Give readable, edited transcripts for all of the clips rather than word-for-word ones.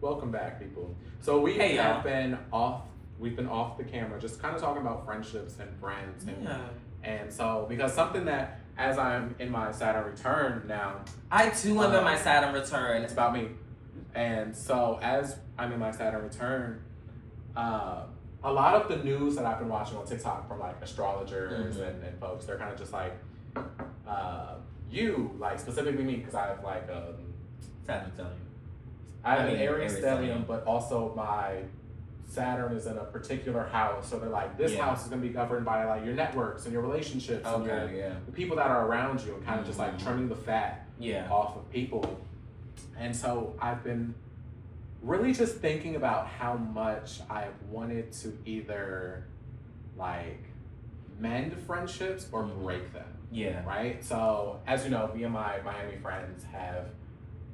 Welcome back, people. So we Hey, have y'all. been off. We've been off the camera, just kind of talking about friendships and friends, and so because something that as I'm in my Saturn return now, I too am in my Saturn return. it's about me, and so as I'm in my Saturn return, a lot of the news that I've been watching on TikTok from like astrologers and folks, they're kind of just like, you like specifically me because I have like Saturn stellium. I have an Aries stellium, but also my Saturn is in a particular house. So they're like, this house is going to be governed by like your networks and your relationships and the people that are around you, and kind of just like trimming the fat off of people. And so I've been really just thinking about how much I've wanted to either like mend friendships or break them. Yeah. Right? So as you know, me and my Miami friends have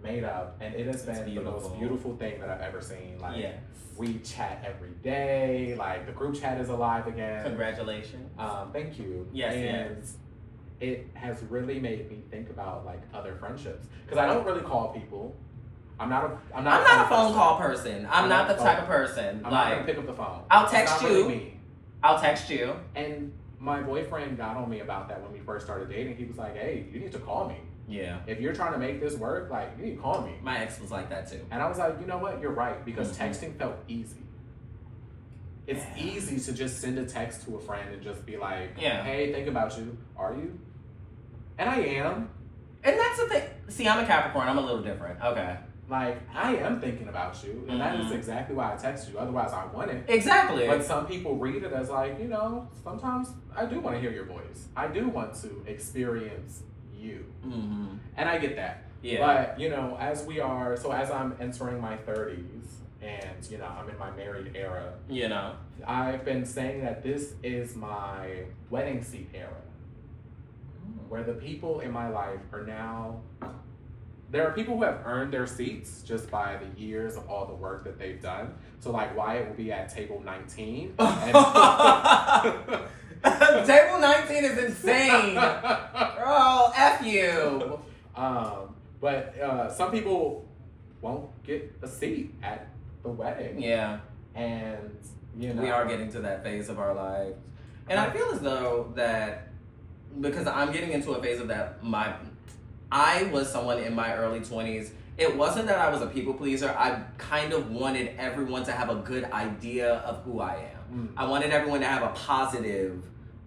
made up, and it has been the most beautiful thing that I've ever seen. Like we chat every day, like the group chat is alive again. Congratulations. Thank you. Yes, and it has really made me think about like other friendships, because I don't really call people. I'm not a phone call person. I'm not the type of person. I'm not gonna pick up the phone. I'll text you. Really me. I'll text you. And my boyfriend got on me about that when we first started dating. He was like, "Hey, you need to call me. Yeah. If you're trying to make this work, like, you need to call me." My ex was like that too. And I was like, you know what? You're right, because texting felt easy. It's easy to just send a text to a friend and just be like, "Hey, think about you. Are you?" And I am. And that's the thing. See, I'm a Capricorn. I'm a little different. Okay. Like, I am thinking about you, and that is exactly why I text you. Otherwise, I wouldn't. Exactly. But some people read it as like, you know, sometimes I do want to hear your voice. I do want to experience you. And I get that. Yeah. But, you know, as I'm entering my 30s and, you know, I'm in my married era, you know, I've been saying that this is my wedding seat era, where the people in my life are now, there are people who have earned their seats just by the years of all the work that they've done. So like Wyett will be at table 19. Table 19 is insane. Girl, F you. But some people won't get a seat at the wedding. Yeah. And, you know. We are getting to that phase of our lives. And I feel as though that, because I'm getting into a phase of that, I was someone in my early 20s. It wasn't that I was a people pleaser. I kind of wanted everyone to have a good idea of who I am. I wanted everyone to have a positive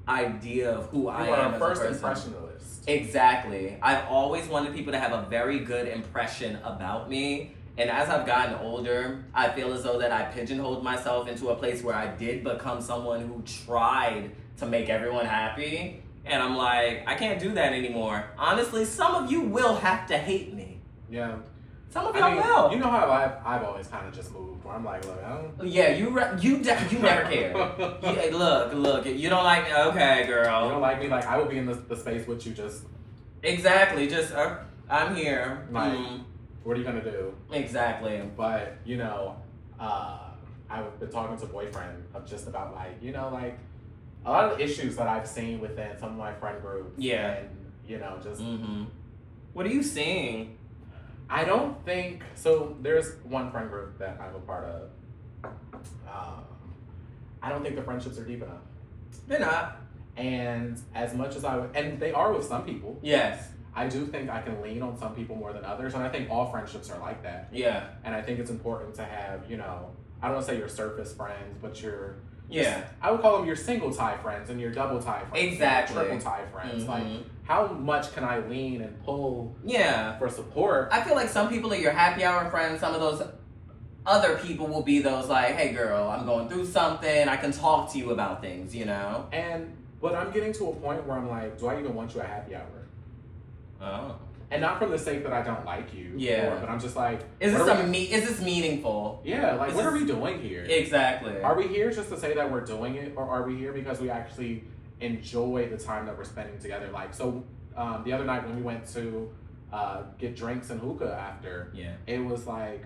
idea of who I am as a person. First impressionist. Exactly. I've always wanted people to have a very good impression about me. And as I've gotten older, I feel as though that I pigeonholed myself into a place where I did become someone who tried to make everyone happy. And I'm like, I can't do that anymore. Honestly, some of you will have to hate me. Yeah. Some of y'all will. You know how I've always kind of just moved, where I'm like, look, I don't... Yeah, you never cared. Look, you don't like me? Okay, girl. You don't like me? Like, I would be in the space with you just... Exactly, just, I'm here. Like, what are you going to do? Exactly. But, you know, I've been talking to a boyfriend just about, like, you know, like, a lot of issues that I've seen within some of my friend groups. Yeah. And, you know, just... What are you seeing? I don't think... So, there's one friend group that I'm a part of. I don't think the friendships are deep enough. They're not. And as much as I would... And they are with some people. Yes. I do think I can lean on some people more than others. And I think all friendships are like that. Yeah. And I think it's important to have, you know... I don't want to say your surface friends, but your... Yeah. I would call them your single tie friends and your double tie friends. Exactly. Your triple tie friends. Like, how much can I lean and pull for support? I feel like some people are your happy hour friends. Some of those other people will be those like, hey girl, I'm going through something. I can talk to you about things, you know? But I'm getting to a point where I'm like, do I even want you at happy hour? Oh. And not from the sake that I don't like you. Yeah. But I'm just like... Is this meaningful? Yeah, like, what are we doing here? Exactly. Are we here just to say that we're doing it? Or are we here because we actually enjoy the time that we're spending together? Like, so the other night when we went to get drinks and hookah after, it was like,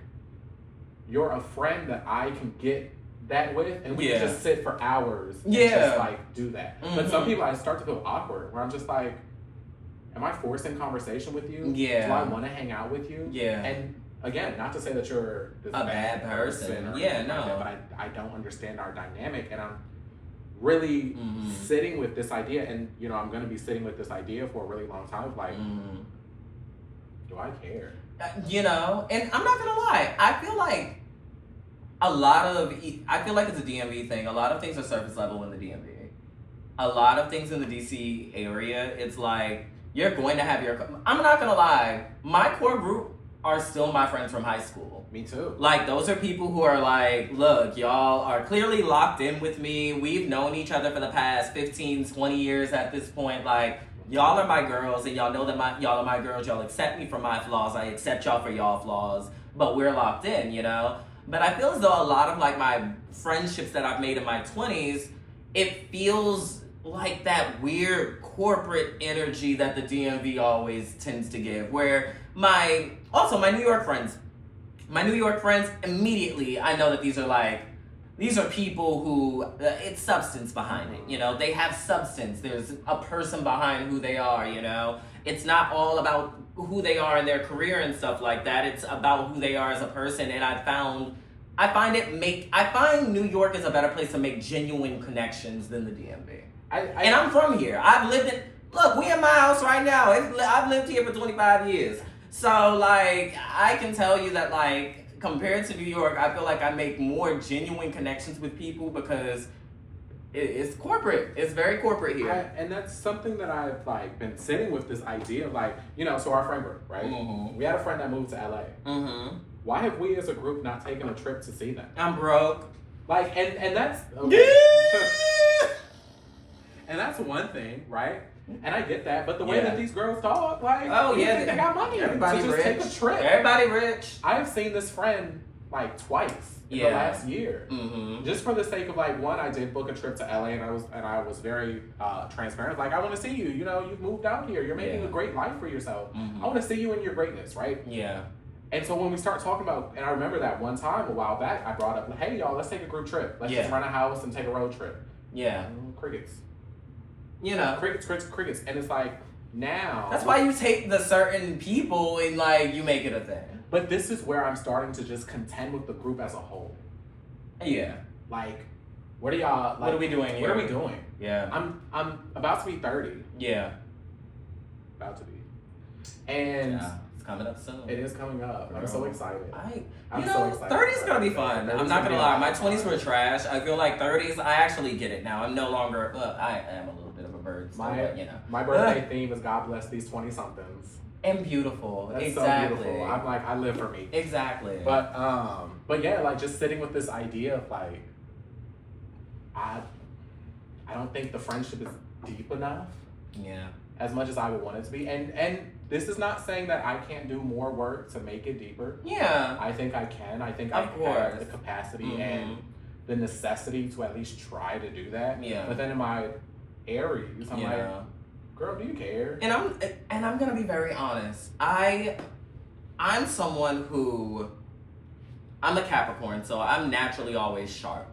you're a friend that I can get that with, and we can just sit for hours and just, like, do that. But some people, I start to feel awkward, where I'm just like, am I forcing conversation with you? Yeah. Do I want to hang out with you? Yeah. And again, not to say that you're this a bad person. or Yeah, no. like that, but I don't understand our dynamic, and I'm really sitting with this idea, and you know, I'm going to be sitting with this idea for a really long time. Like, do I care? You know, and I'm not gonna lie. I feel like it's a DMV thing. A lot of things are surface level in the DMV. A lot of things in the DC area, it's like you're going to have your. I'm not gonna lie. My core group are still my friends from high school. Me too. Like, those are people who are like, look, y'all are clearly locked in with me. We've known each other for the past 15, 20 years at this point. Like, y'all are my girls, and y'all know that y'all are my girls. Y'all accept me for my flaws. I accept y'all for y'all flaws. But we're locked in, you know? But I feel as though a lot of, like, my friendships that I've made in my 20s, it feels like that weird corporate energy that the DMV always tends to give. Where my New York friends, immediately, I know that these are people who, it's substance behind it, you know? They have substance. There's a person behind who they are, you know? It's not all about who they are in their career and stuff like that. It's about who they are as a person, and I find New York is a better place to make genuine connections than the DMV. And I'm from here. Look, we in my house right now. I've lived here for 25 years. So, like, I can tell you that, like, compared to New York, I feel like I make more genuine connections with people because it's corporate. It's very corporate here. And that's something that I've, like, been sitting with this idea of, like, you know, so our friend group, right? Mm-hmm. We had a friend that moved to LA. Mm-hmm. Why have we as a group not taken a trip to see them? I'm broke. Like, and that's... Okay. And that's one thing, right? And I get that, but the way that these girls talk, like, they got money. Everybody just rich. Take a trip. Everybody rich. I have seen this friend like twice in the last year, just for the sake of like one. I did book a trip to LA, and I was very transparent. Like, I want to see you. You know, you've moved out here. You're making a great life for yourself. I want to see you in your greatness, right? Yeah. And so when we start talking about, and I remember that one time a while back, I brought up, hey y'all, let's take a group trip. Let's just rent a house and take a road trip. Yeah. Crickets. You know, crickets, and it's like now. That's why you take the certain people and like you make it a thing. But this is where I'm starting to just contend with the group as a whole. Yeah. Like, what are y'all? Like, what are we doing here? What are we doing? Yeah. I'm about to be 30. Yeah. About to be. And it's coming up soon. It is coming up. Girl. I'm so excited. I'm so excited. 30's gonna be fun. I'm not gonna lie. My 20s were trash. I feel like 30s. I actually get it now. I'm no longer. I am a little bit of a bird. So, my birthday theme is God bless these 20-somethings. And beautiful. That's exactly. so beautiful. I'm like, I live for me. Exactly. But yeah, like just sitting with this idea of like, I don't think the friendship is deep enough. Yeah. As much as I would want it to be, and this is not saying that I can't do more work to make it deeper. Yeah. I think I can. I think I have the capacity and the necessity to at least try to do that. Yeah. But then in my Aries, I'm like, girl, do you care? And I'm gonna be very honest. I'm someone who, I'm a Capricorn, so I'm naturally always sharp.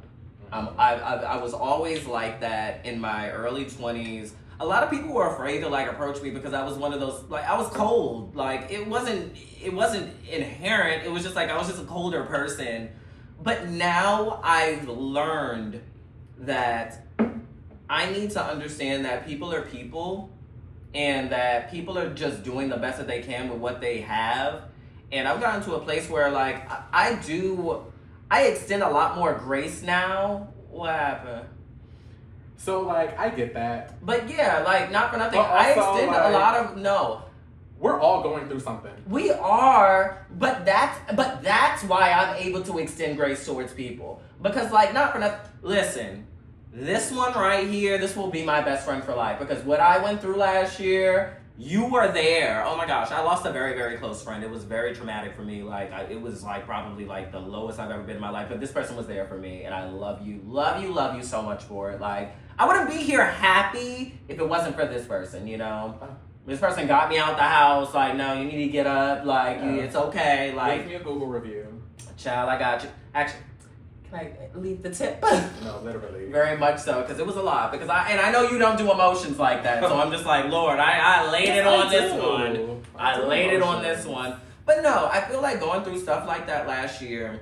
I was always like that in my early 20s. A lot of people were afraid to like approach me because I was one of those, like, I was cold. Like, it wasn't inherent. It was just like I was just a colder person. But now I've learned that I need to understand that people are people, and that people are just doing the best that they can with what they have. And I've gotten to a place where like I extend a lot more grace now. What happened? So, like, I get that. But yeah, like, not for nothing. Also, I extend like, a lot of, no. We're all going through something. We are, but that's why I'm able to extend grace towards people. Because, like, not for nothing. Listen, this one right here, this will be my best friend for life. Because what I went through last year, you were there. Oh my gosh, I lost a very, very close friend. It was very traumatic for me. Like, it was like probably like the lowest I've ever been in my life. But this person was there for me, and I love you so much for it. Like, I wouldn't be here happy if it wasn't for this person, you know? This person got me out the house, like, no, you need to get up, like, it's okay, like. Leave me a Google review. Child, I got you. Actually, can I leave the tip? No, literally. Very much so, because it was a lot. Because I know you don't do emotions like that, so I'm just like, Lord, I laid it on this one. I laid it on this one. But no, I feel like going through stuff like that last year,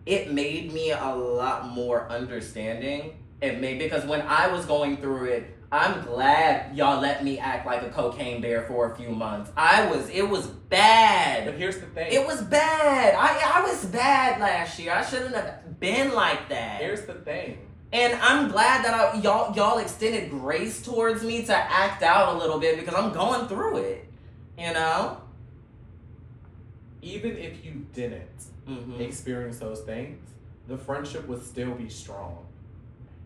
it made me a lot more understanding. Because when I was going through it, I'm glad y'all let me act like a cocaine bear for a few months. It was bad. But here's the thing. It was bad. I was bad last year. I shouldn't have been like that. Here's the thing. And I'm glad that y'all extended grace towards me to act out a little bit because I'm going through it. You know? Even if you didn't experience those things, the friendship would still be strong.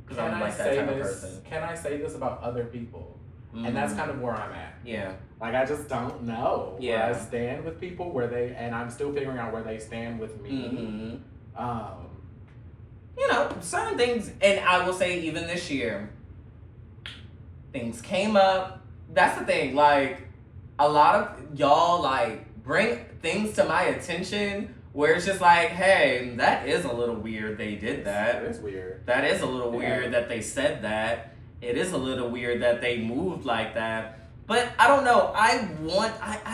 Can I say this about other people? And that's kind of where I'm at. Yeah. Like, I just don't know where I stand with people, and I'm still figuring out where they stand with me. You know, certain things, and I will say even this year, things came up. That's the thing, like, a lot of y'all, like, bring things to my attention where it's just like, hey, that is a little weird they did that. It is weird. That is a little weird that they said that. It is a little weird that they moved like that. But I don't know. I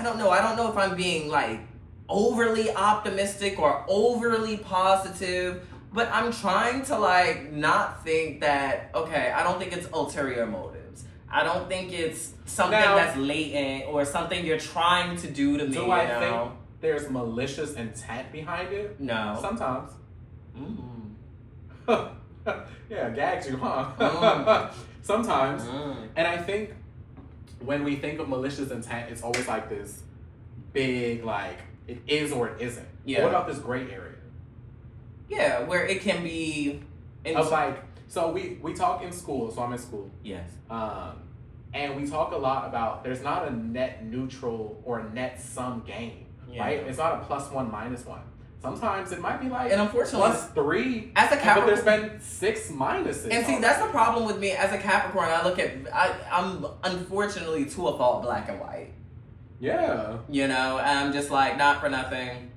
don't know. I don't know if I'm being, like, overly optimistic or overly positive. But I'm trying to, like, not think that, okay, I don't think it's ulterior motives. I don't think it's something that's latent or something you're trying to do to me. Do I think there's malicious intent behind it? No. Sometimes. Yeah, gagged you, huh? Sometimes. And I think when we think of malicious intent, it's always like this big, like, it is or it isn't. Yeah. What about this gray area? Yeah, where it can be... So we talk in school, so I'm in school. Yes. And we talk a lot about there's not a net neutral or a net sum game, right? It's not a +1 -1. Sometimes it might be like and unfortunately, +3, as a Capricorn, but there's been 6 minuses. And see, that's the problem with me as a Capricorn. I'm unfortunately to a fault black and white. Yeah. You know, I'm just like, not for nothing.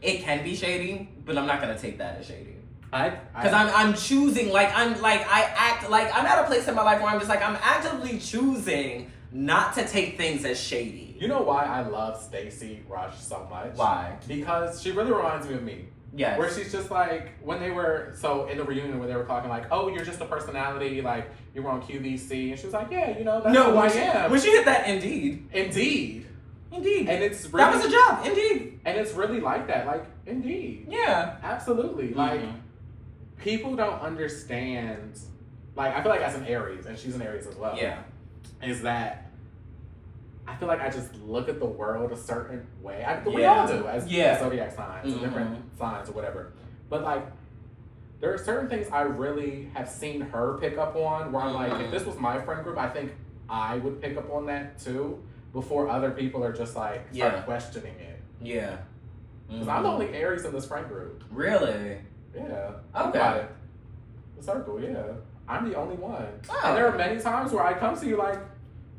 It can be shady, but I'm not gonna take that as shady. Because I'm choosing, I act like I'm at a place in my life where I'm just like, I'm actively choosing not to take things as shady. You know why I love Stacey Rush so much? Why? Because she really reminds me of me. Yes. Where she's just like, when they were, so in the reunion where they were talking like, oh, you're just a personality, like, you were on QVC. And she was like, yeah, you know, that's who I am. When she hit that, Indeed. And it's really, that was a job, Indeed. And it's really like that, like, Indeed. Yeah. Absolutely. Like, people don't understand, like, I feel like as an Aries, and she's an Aries as well. Yeah. Is that I feel like I just look at the world a certain way. We all do as zodiac signs, different signs or whatever. But like, there are certain things I really have seen her pick up on where I'm like, if this was my friend group, I think I would pick up on that too before other people are just like, start questioning it. Yeah. Because I'm the only Aries in this friend group. Really? Yeah. Okay. The circle, yeah. I'm the only one. Oh. And there are many times where I come to you like,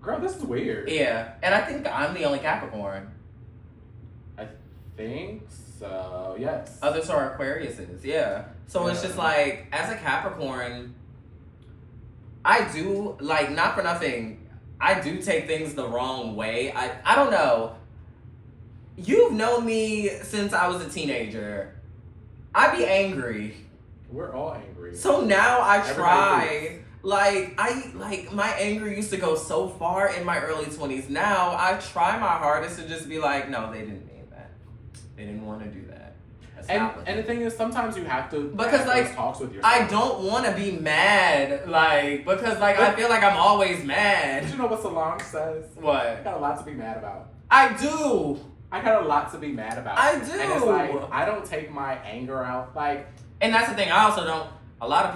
girl, this is weird. Yeah, and I think I'm the only Capricorn. I think so, yes. Others are Aquariuses, yeah. So it's just like, as a Capricorn, I do, like, not for nothing, I do take things the wrong way. I don't know. You've known me since I was a teenager. I be angry. We're all angry. So now I try... Like, my anger used to go so far in my early 20s. Now, I try my hardest to just be like, no, they didn't mean that. They didn't want to do that. And the thing is, sometimes you have to because, have those talks with yourself. I don't want to be mad, because I feel like I'm always mad. But you know what Solange says? What? I got a lot to be mad about. I do. I got a lot to be mad about. I do. And it's like, I don't take my anger out, like... And that's the thing, I also don't... A lot of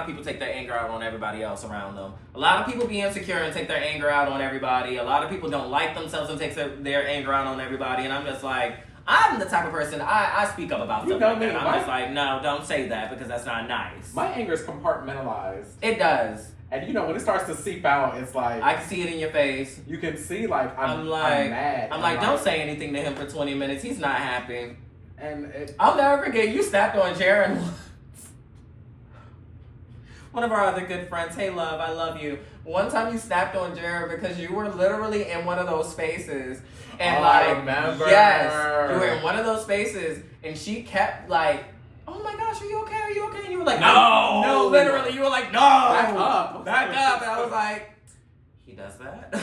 people take their anger out on everybody else around them. A lot of people be insecure and take their anger out on everybody. A lot of people don't like themselves and take their anger out on everybody. And I'm just like, I'm the type of person, I speak up about stuff like that. I'm just like, no, don't say that because that's not nice. My anger is compartmentalized. It does. And you know, when it starts to seep out, it's like... I can see it in your face. You can see, like, I'm mad. I'm like, don't say anything to him for 20 minutes. He's not happy. And I'll never forget, you snapped on Jaron. One of our other good friends, hey love, I love you. One time you snapped on Jared because you were literally in one of those spaces And I remember. Yes, you were in one of those spaces, and she kept like, "Oh my gosh, are you okay? Are you okay?" And you were like, no, literally, you were like, no, back up, And I was like, he does that.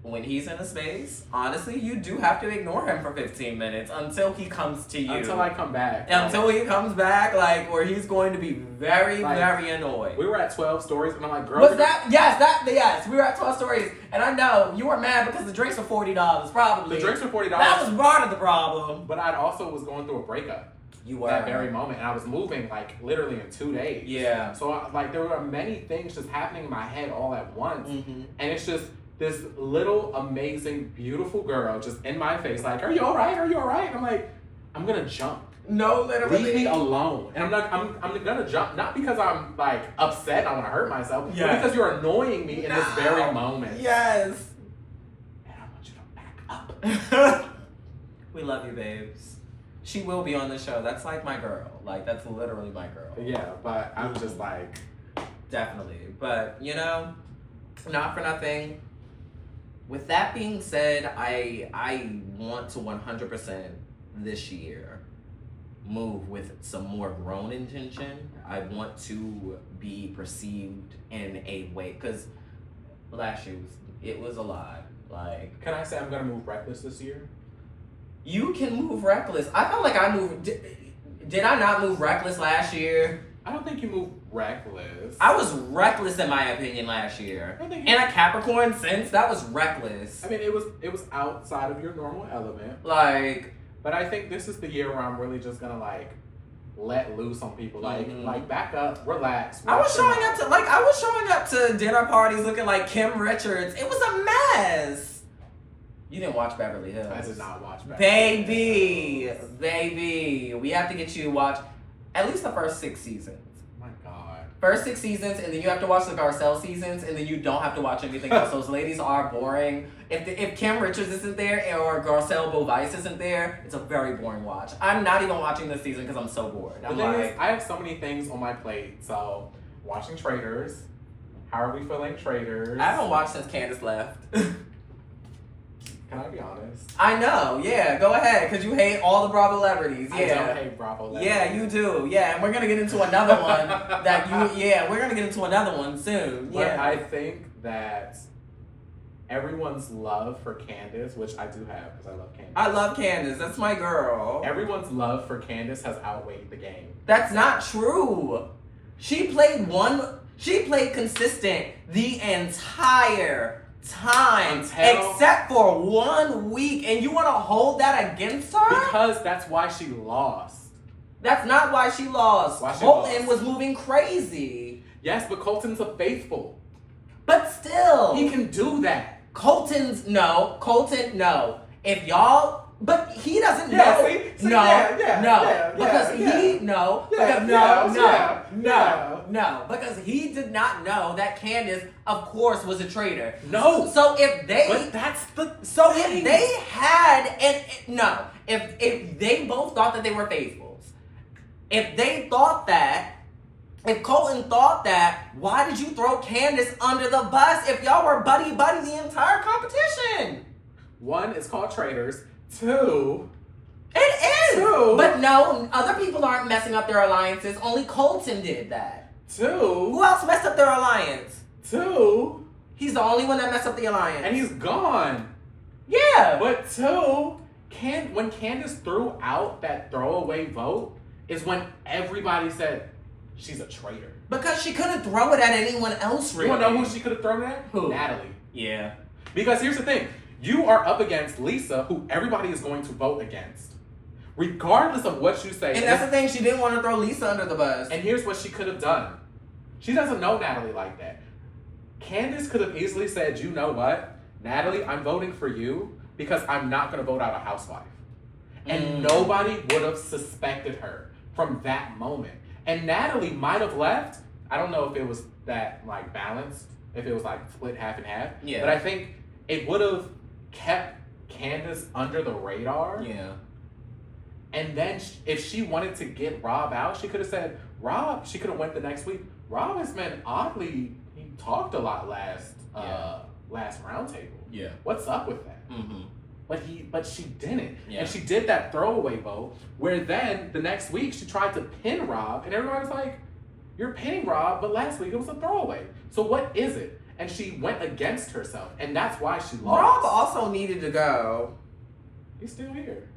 When he's in a space, honestly, you do have to ignore him for 15 minutes until he comes to you. Until I come back. Until he comes back, like, where he's going to be very, very annoyed. We were at 12 Stories, and I'm like, girl. Was that? Yes, we were at 12 Stories. And I know you were mad because the drinks were $40, probably. The drinks were $40. That was part of the problem. But I also was going through a breakup. You were. That very moment. And I was moving, like, literally in 2 days. Yeah. So, like, there were many things just happening in my head all at once. Mm-hmm. And it's just this little, amazing, beautiful girl just in my face, like, are you all right? Are you all right? And I'm like, I'm going to jump. No, literally. Leave me alone. And I'm going to jump, not because I'm, like, upset and I want to hurt myself, but because you're annoying me in this very moment. Yes. And I want you to back up. We love you, babes. She will be on the show. That's like my girl. Like, that's literally my girl. Yeah, but I'm just like... Definitely. But, you know, not for nothing. With that being said, I want to 100% this year move with some more grown intention. I want to be perceived in a way, because last year it was a lot. Like, can I say I'm gonna move reckless this year? You can move reckless. I felt like I moved. Did I not move reckless last year? I don't think you moved reckless. I was reckless in my opinion last year. And a Capricorn since that was reckless. I mean, it was outside of your normal element. Like, but I think this is the year where I'm really just gonna like let loose on people. Like, like back up, relax. I was showing up to dinner parties looking like Kim Richards. It was a mess. You didn't watch Beverly Hills. I did not watch Beverly Hills. Baby, we have to get you to watch at least the first 6 seasons. My God. First 6 seasons, and then you have to watch the Garcelle seasons, and then you don't have to watch anything else. Those ladies are boring. If Kim Richards isn't there or Garcelle Beauvais isn't there, it's a very boring watch. I'm not even watching this season because I'm so bored. The thing is, I have so many things on my plate. So, watching Traitors. How are we feeling Traitors? I haven't watched since Candace left. Can I be honest? I know, yeah. Go ahead, because you hate all the Bravo celebrities. Yeah. I don't hate Bravo celebrities. Yeah, you do. Yeah, and we're going to get into another one we're going to get into another one soon. But I think that everyone's love for Candace, which I do have because I love Candace. I love Candace. That's my girl. Everyone's love for Candace has outweighed the game. That's not true. She played consistent the entire time except for 1 week, and you want to hold that against her? Because that's why she lost. That's not why she lost. Colton was moving crazy. Yes, but Colton's a faithful. But still, he can do that. Colton, no. If y'all, but he doesn't know. Because he did not know that Candace, of course, was a traitor. No. So if they, but that's the thing. If they had, if they both thought that they were faithfuls, if they thought that. If Colton thought that, why did you throw Candace under the bus if y'all were buddy the entire competition? 1, it's called Traitors. 2, it is. 2, but no, other people aren't messing up their alliances. Only Colton did that. 2, who else messed up their alliance? 2, he's the only one that messed up the alliance, and he's gone. Yeah, but 2, when Candace threw out that throwaway vote, is when everybody said. She's a traitor. Because she couldn't throw it at anyone else, really. You want to know who she could have thrown it at? Who? Natalie. Yeah. Because here's the thing. You are up against Lisa, who everybody is going to vote against. Regardless of what you say. And that's the thing. She didn't want to throw Lisa under the bus. And here's what she could have done. She doesn't know Natalie like that. Candace could have easily said, you know what? Natalie, I'm voting for you because I'm not going to vote out a housewife. And nobody would have suspected her from that moment. And Natalie might have left. I don't know if it was that like balanced, if it was like split half and half. Yeah. But I think it would have kept Candace under the radar. Yeah. And then if she wanted to get Rob out, she could have said, Rob, she could have went the next week. Rob has been oddly, he talked a lot last round table. Yeah. What's up with that? but she didn't. Yeah. And she did that throwaway vote where then the next week she tried to pin Rob and everybody was like, you're pinning Rob, but last week it was a throwaway. So what is it? And she went against herself, and that's why she lost. Rob also needed to go. He's still here.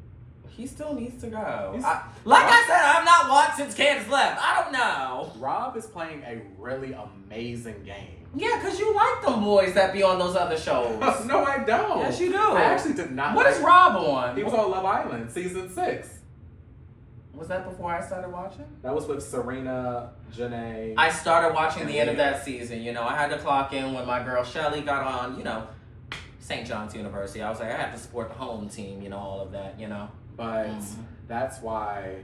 He still needs to go. Rob, I said, I've not watched since Candace left. I don't know. Rob is playing a really amazing game. Yeah, because you like them boys that be on those other shows. No, I don't. Yes, you do. I actually did not. What is Rob on? He was on Love Island, season 6. Was that before I started watching? That was with Serena, Janae. I started watching the end of that season. You know, I had to clock in when my girl Shelly got on, you know, St. John's University. I was like, I have to support the home team, you know, all of that, you know. But that's why,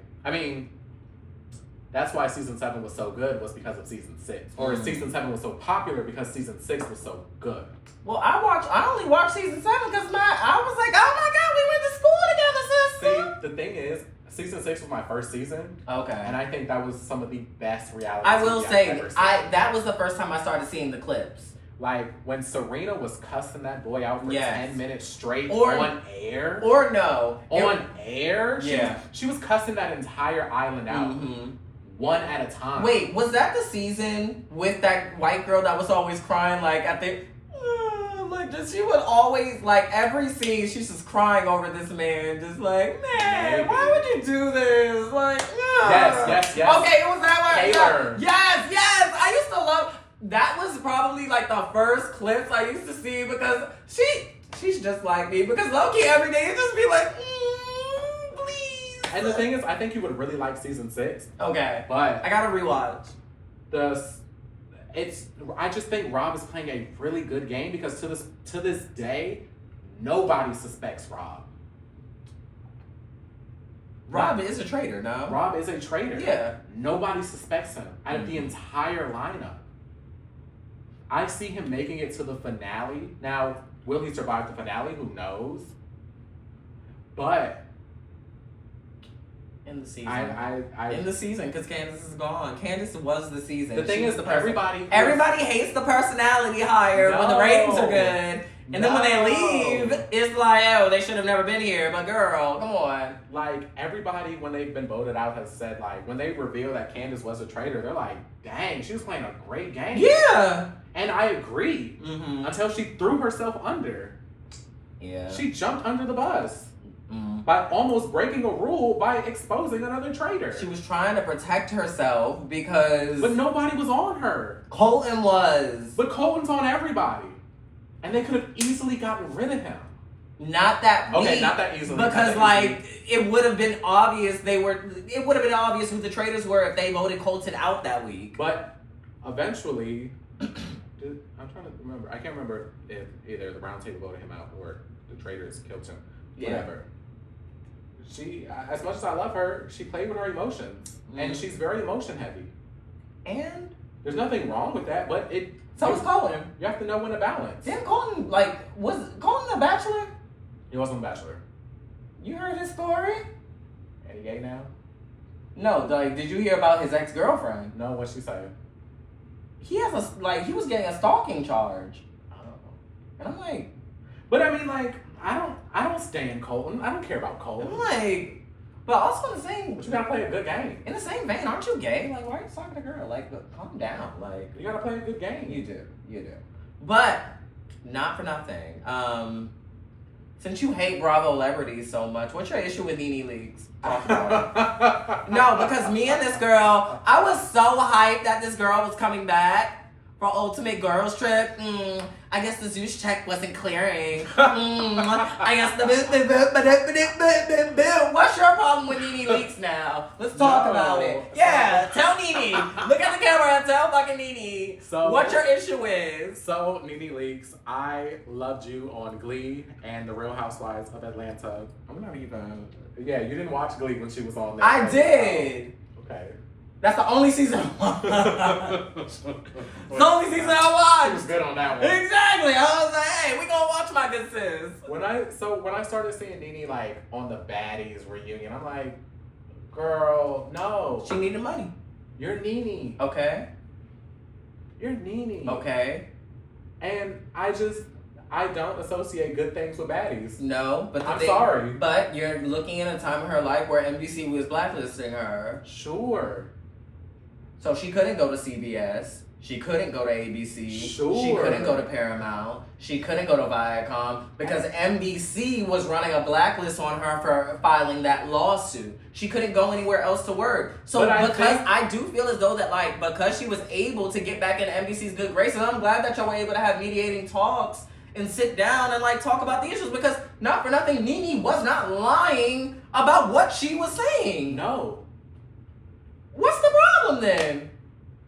that's why season 7 was so good, was because of season 6. Or season 7 was so popular because season 6 was so good. Well, I only watched season 7 because I was like, oh my God, we went to school together, sister. See, the thing is, season 6 was my first season. Okay. And I think that was some of the best reality I will TV say, I've ever seen. that was the first time I started seeing the clips. Like, when Serena was cussing that boy out for 10 minutes straight on air. Or no. On air? Yeah. She was cussing that entire island out. One at a time. Wait, was that the season with that white girl that was always crying, like, at the... she would always, like, every scene, she's just crying over this man, just like, man, why would you do this? Like, Yes. Okay, it was that one. Taylor. Yes. I used to love... That was probably, like, the first clips I used to see because she's just like me. Because low-key every day, it just be like, please. And the thing is, I think you would really like season 6. Okay. But I gotta rewatch. I just think Rob is playing a really good game because to this day, nobody suspects Rob. Rob is a traitor, no? Rob is a traitor. Yeah. Nobody suspects him out of the entire lineup. I see him making it to the finale. Now, will he survive the finale? Who knows? But in the season. In the season, because Candace is gone. Candace was the season. The thing is, everybody hates the personality hire when the ratings are good. And then when they leave, it's like, oh, they should have never been here. But girl, come on. Like, everybody, when they've been voted out, has said, like, when they reveal that Candace was a traitor, they're like, dang, she was playing a great game. Yeah. And I agree. Until she threw herself under. Yeah. She jumped under the bus. By almost breaking a rule by exposing another traitor. She was trying to protect herself because... But nobody was on her. Colton was. But Colton's on everybody. And they could have easily gotten rid of him. Not that week. Okay, not that easily. Because, like, it would have been obvious it would have been obvious who the traitors were if they voted Colton out that week. But eventually, I'm trying to remember. I can't remember if either the round table voted him out or the traitors killed him. Yeah. Whatever. She, as much as I love her, she played with her emotions. And she's very emotion heavy. And? There's nothing wrong with that, but So was Colton. You have to know when to balance. Didn't Colton, was Colton a bachelor? He wasn't a bachelor. You heard his story? And he gay now? No, did you hear about his ex-girlfriend? No, what'd she say? He has he was getting a stalking charge. I don't know. And I'm like... But I mean, like, I don't stand Colton. I don't care about Colton. I'm like... But also in the same... But you gotta play a good game. In the same vein, aren't you gay? Like, why are you talking to a girl? Like, calm down. Like... You gotta play a good game. You do. But, not for nothing. Since you hate Bravo celebrities so much, what's your issue with Nene Leakes? Talk about it. No, because me and this girl, I was so hyped that this girl was coming back for Ultimate Girls Trip. I guess the Zeus check wasn't clearing. I guess the What's your problem with Nene Leakes now? Let's talk about it. Yeah, tell Nene. Look at the camera and tell fucking Nene what your issue is. So, Nene Leakes, I loved you on Glee and The Real Housewives of Atlanta. I'm not even... Yeah, you didn't watch Glee when she was on there. I did. Okay. That's the only season I watched. The only season I watched. She was good on that one. Exactly. I was like, hey, we gonna watch my good sis. When I started seeing Nene like on the Baddies reunion, I'm like, girl, no. She needed money. You're Nene. Okay. You're Nene. Okay. And I don't associate good things with baddies. No, but I'm sorry. But you're looking at a time in her life where NBC was blacklisting her. Sure. So she couldn't go to CBS. She couldn't go to ABC. Sure. She couldn't go to Paramount. She couldn't go to Viacom because NBC was running a blacklist on her for filing that lawsuit. She couldn't go anywhere else to work. So I do feel as though that like because she was able to get back in NBC's good graces, I'm glad that y'all were able to have mediating talks and sit down and like talk about the issues because not for nothing, Nene was not lying about what she was saying. No. What's the problem then?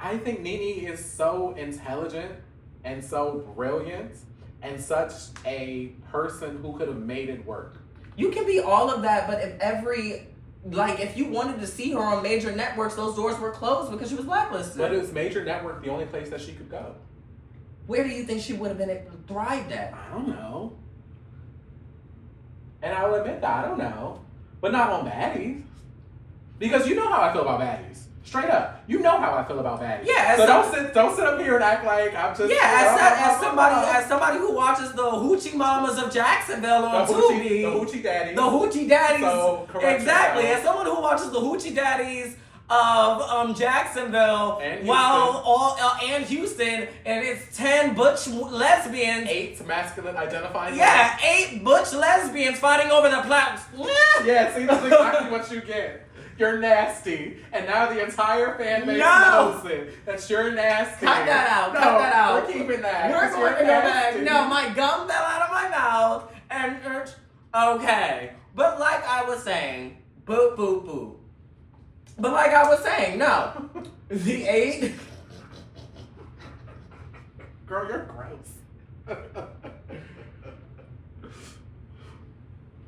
I think Nene is so intelligent and so brilliant and such a person who could have made it work. You can be all of that, but if you wanted to see her on major networks, those doors were closed because she was blacklisted. But is major network the only place that she could go? Where do you think she would have been thrived at? I don't know. And I will admit that, I don't know. But not on baddies. Because you know how I feel about baddies. Straight up. You know how I feel about baddies. Yeah. So don't sit up here and act like I'm just... Yeah, as somebody who watches the Hoochie Mamas of Jacksonville on Tubi. The Hoochie Daddies. The Hoochie Daddies. So, exactly. As someone who watches the Hoochie Daddies of Jacksonville and Houston, and it's 10 butch lesbians, 8 masculine identifying. Yeah, 8 butch lesbians fighting over the plots. Yeah, see, that's exactly what you get. You're nasty, and now the entire fan base knows it. That you're nasty. Cut that out. Cut that out. We're keeping that. We're going to go back. No, my gum fell out of my mouth, and okay. But like I was saying, boop boop boop. But like I was saying, no. The 8. Girl, you're gross.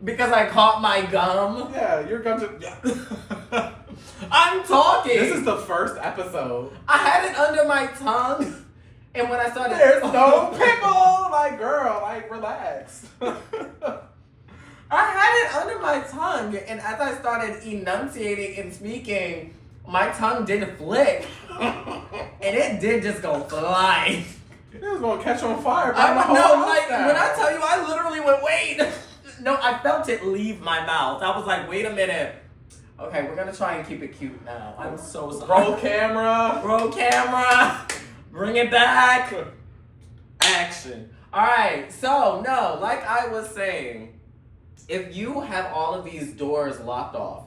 Because I caught my gum? Yeah, your gum just... Yeah. I'm talking. This is the first episode. I had it under my tongue. And when I started... There's no pickle! Like, girl, like, relax. I had it under my tongue, and as I started enunciating and speaking, my tongue did flick, and it did just go flying. It was gonna catch on fire. When I tell you, I literally went, wait. No, I felt it leave my mouth. I was like, wait a minute. Okay, we're gonna try and keep it cute now. I'm so sorry. Roll camera. Roll camera. Bring it back. Action. All right, so no, like I was saying, if you have all of these doors locked off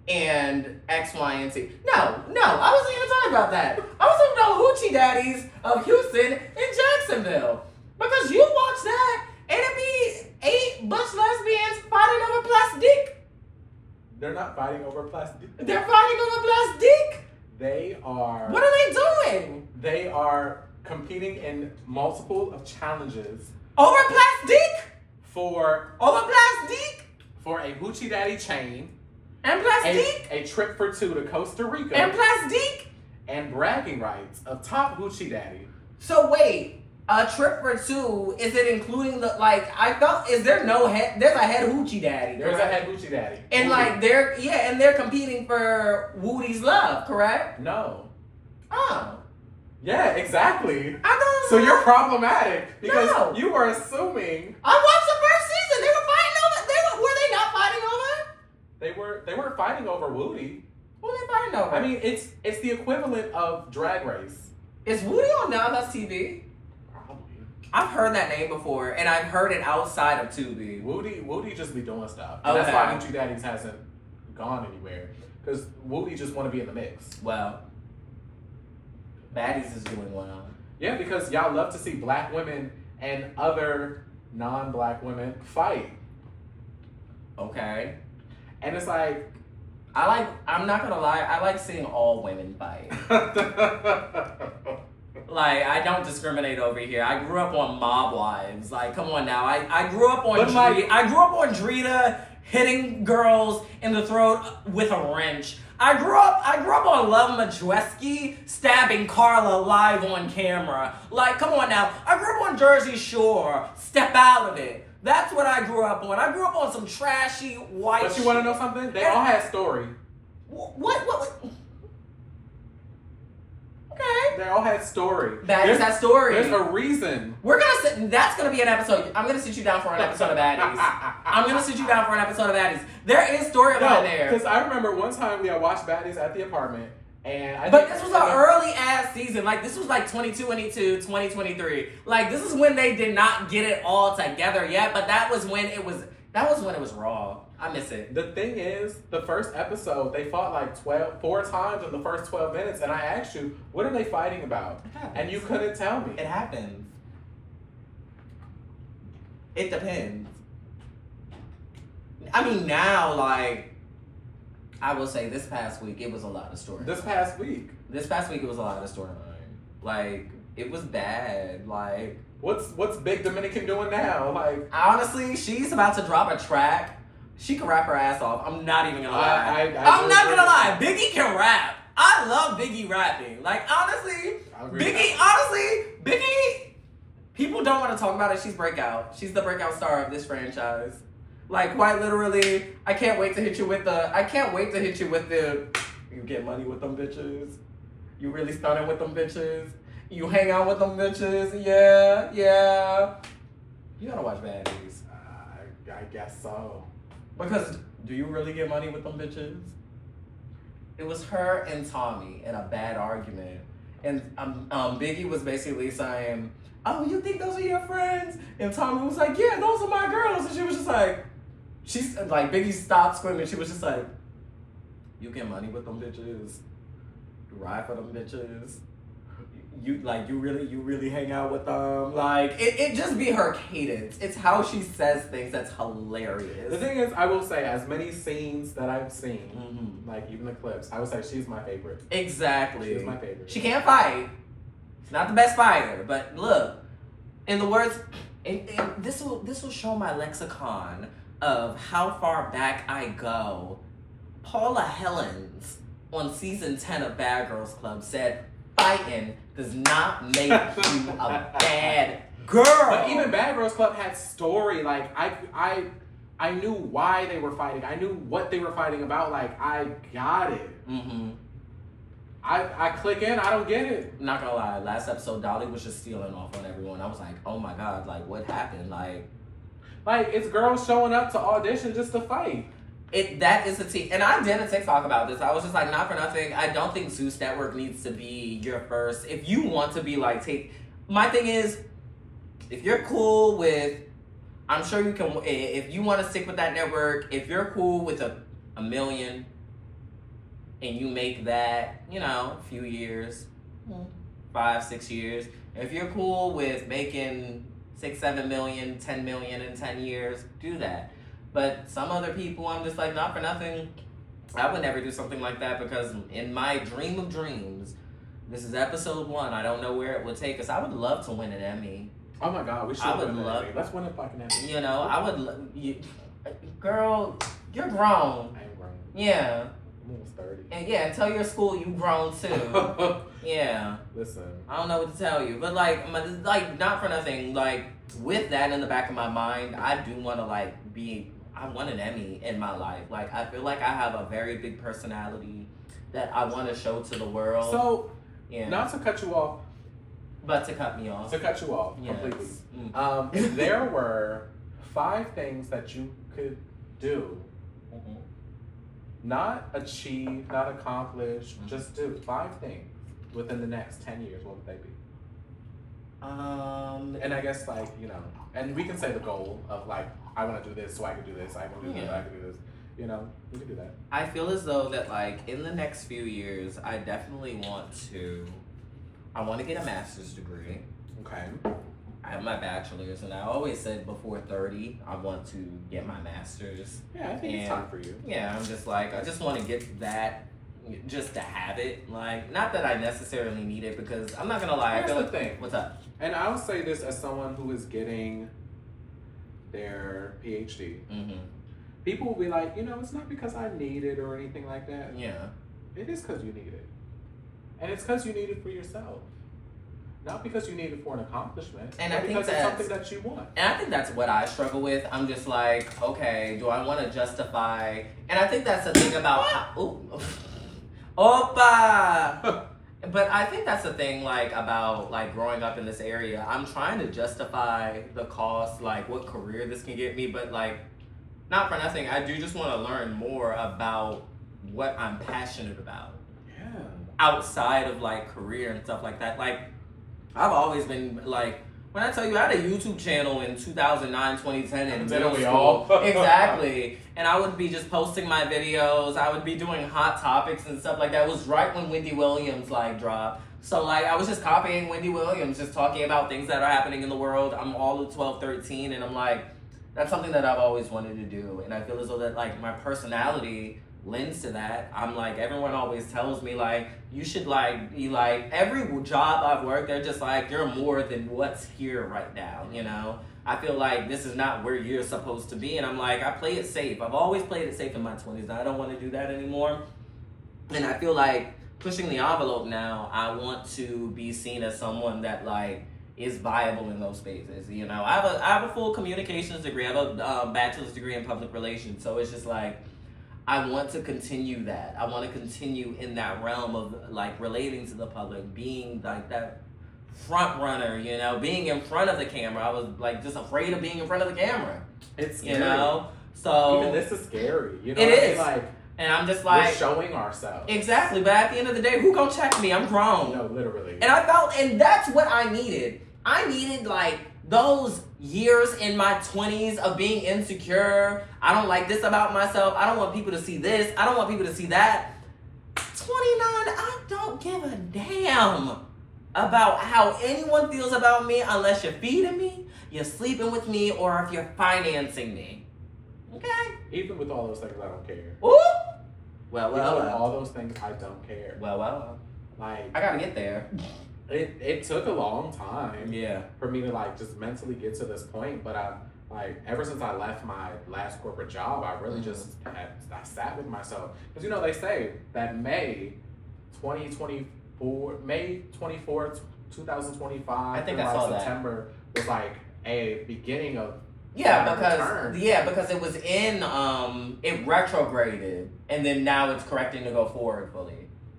and X, Y, and Z. No, I wasn't even talking about that. I was talking about Hoochie Daddies of Houston and Jacksonville. Because you watch that and it'd be 8 butch lesbians fighting over plastic. They're not fighting over plastic. They're fighting over plastic. They are... What are they doing? They are competing in multiple of challenges. Over plastic? For a Hoochie Daddy chain. And plastic? A trip for 2 to Costa Rica. And plastic? And bragging rights of top Hoochie Daddy. So wait, a trip for 2, is it including is there no head, there's a head Hoochie Daddy. There's a head Hoochie Daddy. And Woody. they're competing for Woody's love, correct? No. Oh. Yeah, exactly. I don't So you're problematic because No. you are assuming. I watched the first season. They were fighting over. Were they not fighting over? They weren't fighting over Woody. Who are they fighting over? I mean, it's the equivalent of Drag Race. Is Woody on Now That's TV? Probably. I've heard that name before, and I've heard it outside of Tubi. Woody just be doing stuff. And that's why Hoochie Daddies hasn't gone anywhere because Woody just want to be in the mix. Well, Baddies is doing well. Yeah, because y'all love to see black women and other non-black women fight. Okay. And it's like... I'm not gonna lie, I like seeing all women fight. Like, I don't discriminate over here. I grew up on Mob Wives. Like, come on now. I grew up on Drita hitting girls in the throat with a wrench. I grew up on Love Majewski stabbing Carla live on camera. Like, come on now. I grew up on Jersey Shore. Step out of it. That's what I grew up on. I grew up on some trashy white But you want to know something? They all had story. What? Okay. They all had story. Baddies had story. There's a reason. That's gonna be an episode. I'm gonna sit you down for an episode of Baddies. I'm gonna sit you down for an episode of Baddies. There is storyline there. Because I remember one time we had watched Baddies at the apartment. But this was an early ass season. Like, this was like 2022, 2023. Like, this is when they did not get it all together yet. But that was when it was raw. I miss it. The thing is, the first episode, they fought like 4 times in the first 12 minutes. And I asked you, what are they fighting about? And you couldn't tell me. It happens. It depends. I mean, now, like, I will say this past week, it was a lot of storyline. This past week, it was a lot of storyline. Like, it was bad. Like, what's Big Dominican doing now? Like, honestly, she's about to drop a track. She can rap her ass off. I'm not even gonna lie. I'm not gonna lie. Biggie can rap. I love Biggie rapping. Like, honestly, Biggie, people don't want to talk about it. She's breakout. She's the breakout star of this franchise. Like, quite literally, I can't wait to hit you with the, you get money with them bitches. You really stunning with them bitches. You hang out with them bitches. Yeah. You gotta watch Baddies. I guess so. Because, do you really get money with them bitches? It was her and Tommy in a bad argument. And Biggie was basically saying, oh, you think those are your friends? And Tommy was like, yeah, those are my girls. And she was just like, Biggie stopped screaming. She was just like, you get money with them bitches. You ride for them bitches. You really hang out with them. Like, it just be her cadence. It's how she says things that's hilarious. The thing is, I will say, as many scenes that I've seen, like even the clips, I would say she's my favorite. Exactly. She's my favorite. She can't fight. She's not the best fighter, but look, in the words, and this will show my lexicon of how far back I go. Paula Hellens on season 10 of Bad Girls Club said, fighting does not make you a bad girl. But even Bad Girls Club had story. Like, I knew why they were fighting. I knew what they were fighting about. Like, I got it. Mm-hmm. I click in, I don't get it. Not gonna lie, last episode, Dolly was just stealing off on everyone. I was like, oh my God, like, what happened? Like, it's girls showing up to audition just to fight. That is a team. And I did a TikTok about this. I was just like, not for nothing. I don't think Zeus Network needs to be your first. If you want to be like, my thing is, if you're cool with, I'm sure you can, if you want to stick with that network, if you're cool with a million and you make that, a few years, 5, 6 years, if you're cool with making 6, 7 million, 10 million in 10 years, do that. But some other people, I'm just like, not for nothing. I would never do something like that because in my dream of dreams, this is episode 1. I don't know where it would take us. I would love to win an Emmy. Oh my God, we should win an Emmy. Let's win a fucking Emmy. I would girl, you're grown. I am grown. Yeah. I'm almost 30. And tell your school you grown too. Yeah. Listen. I don't know what to tell you. But like not for nothing, like with that in the back of my mind, I do want to I want an Emmy in my life. Like, I feel like I have a very big personality that I want to show to the world. So, not to cut you off. But to cut me off. To cut you off completely. Mm-hmm. There were 5 things that you could do. Mm-hmm. Not achieve, not accomplish, just do 5 things within the next 10 years. What would they be? And I guess and we can say the goal of I want to do this so I can do this, I can do this, I can do this. We can do that. I feel as though that in the next few years, I definitely want to get a master's degree. Okay. I have my bachelor's, and I always said before 30, I want to get my master's. Yeah, I think it's time for you. Yeah, I'm just I just want to get that just to have it. Not that I necessarily need it because I'm not going to lie. Here's the thing. What's up? And I'll say this as someone who is getting their PhD. Mm-hmm. People will be like, it's not because I need it or anything like that. Yeah. It is because you need it. And it's because you need it for yourself. Not because you need it for an accomplishment. And I think because it's something that you want. And I think that's what I struggle with. I'm just like, okay, do I want to justify? And I think that's the thing about... Opa! But I think that's the thing, like, about, like, growing up in this area. I'm trying to justify the cost, like, what career this can get me, but, like, not for nothing, I do just want to learn more about what I'm passionate about. Yeah. Outside of, like, career and stuff like that. Like, I've always been, like, when I tell you, I had a YouTube channel in 2009, 2010, and didn't we all? Exactly. And I would be just posting my videos. I would be doing hot topics and stuff like that. It was right when Wendy Williams, like, dropped. So, like, I was just copying Wendy Williams, just talking about things that are happening in the world. I'm all of 12, 13, and I'm like, that's something that I've always wanted to do. And I feel as though that, like, my personality lends to that. I'm like, everyone always tells me, like, you should, like, be like, every job I've worked, they're just like, you're more than what's here right now, you know? I feel like this is not where you're supposed to be. And I'm like, I play it safe. I've always played it safe in my 20s. And I don't want to do that anymore. And I feel like pushing the envelope now, I want to be seen as someone that, like, is viable in those spaces. You know, I have a full communications degree. I have a bachelor's degree in public relations. So it's just like, I want to continue that. I want to continue in that realm of, like, relating to the public, being like that front runner, you know, being in front of the camera. I was, like, just afraid of being in front of the camera. It's scary. You know? So even this is scary. You know it what is. I mean? Like, and I'm just like, we're showing ourselves. Exactly. But at the end of the day, who gonna check me? I'm grown. No, literally. And I felt, and that's what I needed. I needed, like, those years in my 20s of being insecure. I don't like this about myself. I don't want people to see this. I don't want people to see that. 29, I don't give a damn about how anyone feels about me unless you're feeding me, you're sleeping with me, or if you're financing me. Okay? Even with all those things, I don't care. Ooh! Even with all those things, I don't care. Well. Like, I gotta get there. It took a long time. Yeah. For me to, like, just mentally get to this point, but I, like, ever since I left my last corporate job, I really just I sat with myself. Because, you know, they say that May 24th, 2025, I think and, I saw September was like a beginning of because it was in it retrograded and then now it's correcting to go forward fully.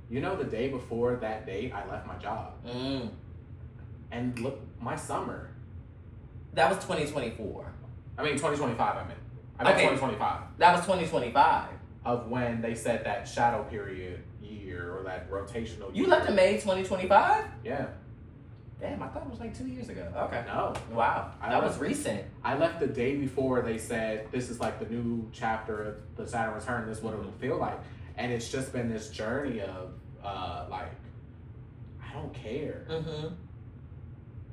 You know, the day before that date, I left my job. And look, my summer. That was 2024. I mean, 2025, I meant 2025. That was 2025. Of when they said that shadow period year or that rotational year. You left in May 2025? Yeah. Damn, I thought it was like 2 years ago. Okay. No. Wow. That was recent. I left the day before they said this is like the new chapter of the Saturn return. This is what it will feel like. And it's just been this journey of, like, I don't care.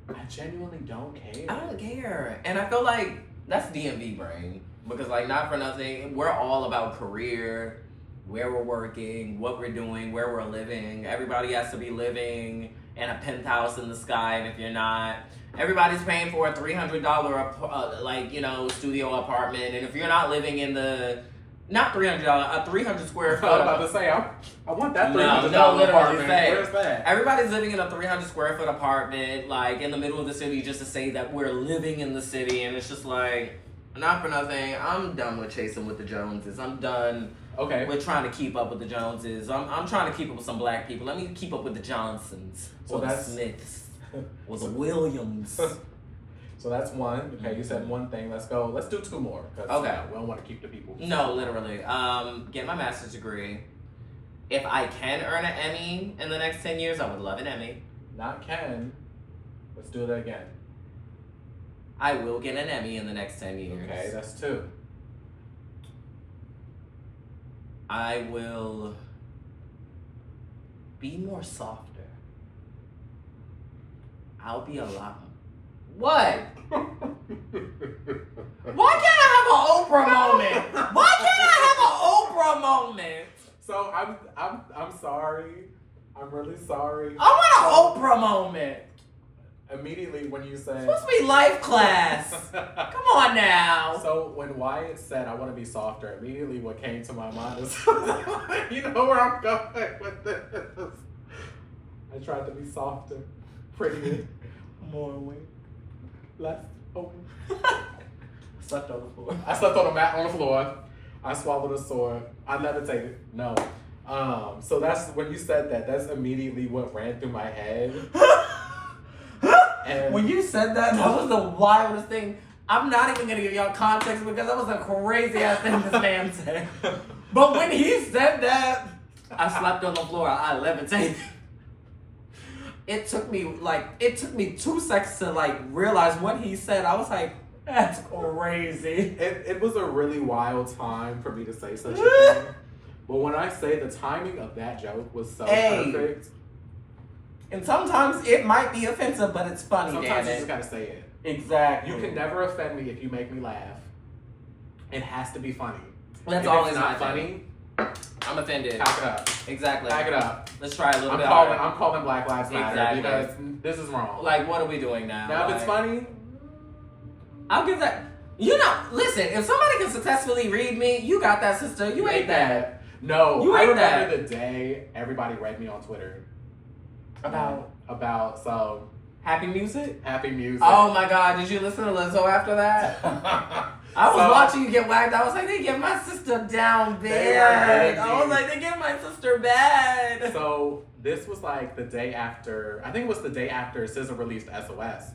I genuinely don't care. I don't care. And I feel like that's DMV brain. Because, like, not for nothing, we're all about career, where we're working, what we're doing, where we're living. Everybody has to be living in a penthouse in the sky, and if you're not, everybody's paying for a $300, studio apartment. And if you're not living in the not $300, a 300 square foot. I was about to say, I want that $300 literally apartment. say, where's that? Everybody's living in a 300 square foot apartment, like, in the middle of the city just to say that we're living in the city. And it's just like, not for nothing, I'm done with chasing with the Joneses. I'm done with trying to keep up with the Joneses. I'm trying to keep up with some black people. Let me keep up with the Johnsons, or the Smiths, or the Williams. So that's one. Okay, you said one thing. Let's go. Let's do two more. Okay. We don't want to keep the people. No, literally. Get my master's degree. If I can earn an Emmy in the next 10 years, I would love an Emmy. Not can. Let's do that again. I will get an Emmy in the next 10 years. Okay, that's two. I will be more softer. I'll be a lot. What? Why can't I have an Oprah moment? Why can't I have an Oprah moment? So I'm sorry. I'm really sorry. I want an Oprah moment. Immediately when you said... It's supposed to be life class. Come on now. So when Wyett said, I want to be softer, immediately what came to my mind is, you know where I'm going with this. I tried to be softer, prettier, more awake, less open. Slept on the floor. I slept on a mat on the floor. I swallowed a sword. I meditated. No. So that's when you said that. That's immediately what ran through my head. And when you said that was the wildest thing. I'm not even gonna give y'all context because that was a crazy ass thing this man said. But when he said that, I slept on the floor. I levitated. It took me 2 seconds to realize what he said. I was like, that's crazy. It was a really wild time for me to say such a thing. But when I say the timing of that joke was so perfect. And sometimes it might be offensive, but it's funny. Sometimes you just gotta say it. Exactly. You can never offend me if you make me laugh. It has to be funny. That's if always it's not funny. I'm offended. Pack it up. Exactly. Pack it up. Let's try a little bit. I'm calling Black Lives Matter because this is wrong. Like, what are we doing now? Now, if it's funny, I'll give that. Listen. If somebody can successfully read me, you got that, sister. You ain't that. No, you I ain't remember the day everybody read me on Twitter about so happy music. Happy music. Oh my God! Did you listen to Lizzo after that? I was watching you get whacked. I was like, they get my sister down bad. I was like, they get my sister bad. So this was like the day after. I think it was the day after SZA released SOS.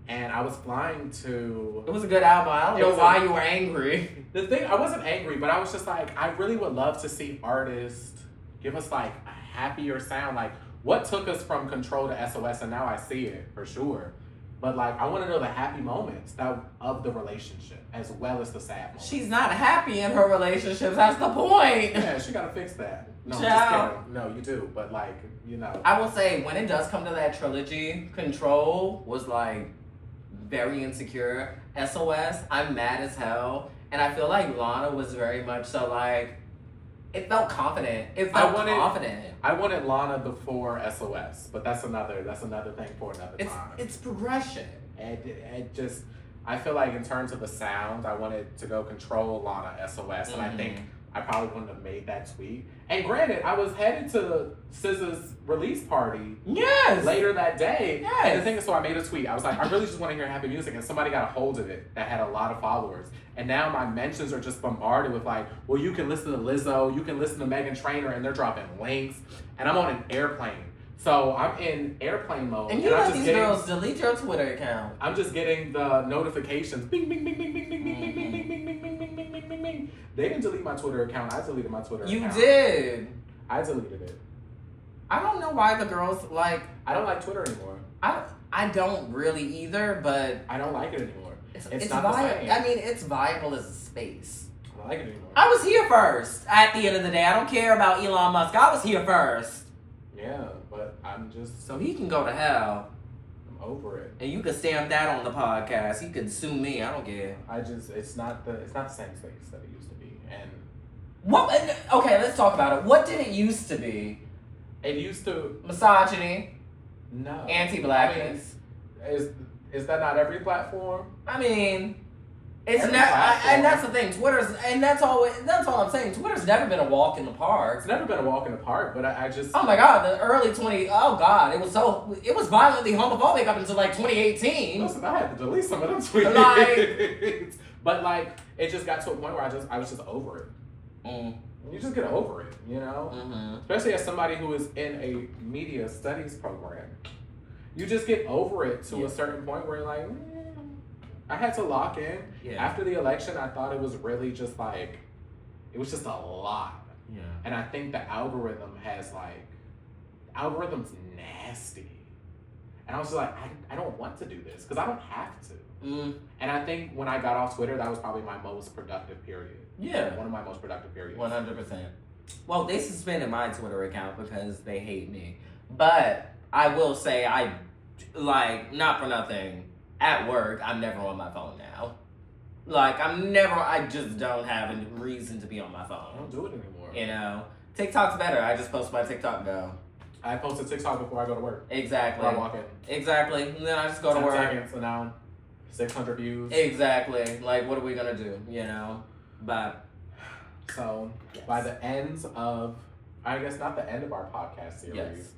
And I was flying to... It was a good album. I don't know why you were angry. The thing, I wasn't angry, but I was just like, I really would love to see artists give us like a happier sound. Like, what took us from Control to SOS, and now I see it, for sure. But like, I want to know the happy moments of the relationship, as well as the sad moments. She's not happy in her relationships, that's the point. Yeah, she got to fix that. No, I'm just kidding. No, you do, but like, I will say, when it does come to that trilogy, Control was like... very insecure. SOS, I'm mad as hell. And I feel like Lana was very much so like, it felt confident. Confident. I wanted Lana before SOS, but that's another thing for another time. It's progression. It just, I feel like in terms of the sound, I wanted to go Control, Lana, SOS, and I think I probably wouldn't have made that tweet. And granted, I was headed to SZA's release party later that day. Yes. And the thing is, so I made a tweet. I was like, I really just want to hear happy music. And somebody got a hold of it that had a lot of followers. And now my mentions are just bombarded with like, well, you can listen to Lizzo, you can listen to Meghan Trainor, and they're dropping links. And I'm on an airplane. So I'm in airplane mode. And you let these girls delete your Twitter account. I'm just getting the notifications. Bing, bing, bing, bing, bing, bing, bing, bing, bing, bing, bing, bing, bing, bing, bing, bing, bing. They didn't delete my Twitter account. I deleted my Twitter account. You did. I deleted it. I don't know why the girls like... I don't like Twitter anymore. I don't really either, but... I don't like it anymore. It's not viable. the same. I mean, it's viable as a space. I don't like it anymore. I was here first. At the end of the day, I don't care about Elon Musk. I was here first. Yeah, but I'm just... So he can go to hell. I'm over it. And you can stamp that on the podcast. He can sue me. I don't care. It's not the same space that it used to be. And okay, let's talk about it. What did it used to be? It used to... Misogyny. No. Anti-blackness. I mean, is that not every platform? I mean, it's not, and that's the thing. That's all I'm saying. Twitter's never been a walk in the park. It's never been a walk in the park, but I just... Oh my God, the early it was violently homophobic up until like 2018. Listen, I had to delete some of them tweets. But like, it just got to a point where I was just over it. You just get over it, Especially as somebody who is in a media studies program. You just get over it to a certain point where you're like, I had to lock in. Yeah. After the election, I thought it was really just like, it was just a lot. Yeah. And I think the algorithm's nasty. And I was just like, I don't want to do this because I don't have to. And I think when I got off Twitter, that was probably my most productive period. Yeah. One of my most productive periods. 100%. Well, they suspended my Twitter account because they hate me. But I will say, not for nothing, at work, I'm never on my phone now. I just don't have a reason to be on my phone. I don't do it anymore. TikTok's better. I just post my TikTok go. I post a TikTok before I go to work. Exactly. Before I walk in. Exactly. And then I just go to work. 10 seconds, and now 600 views. Exactly. Like, what are we going to do, But... So, by the ends of... I guess not the end of our podcast series. Yes.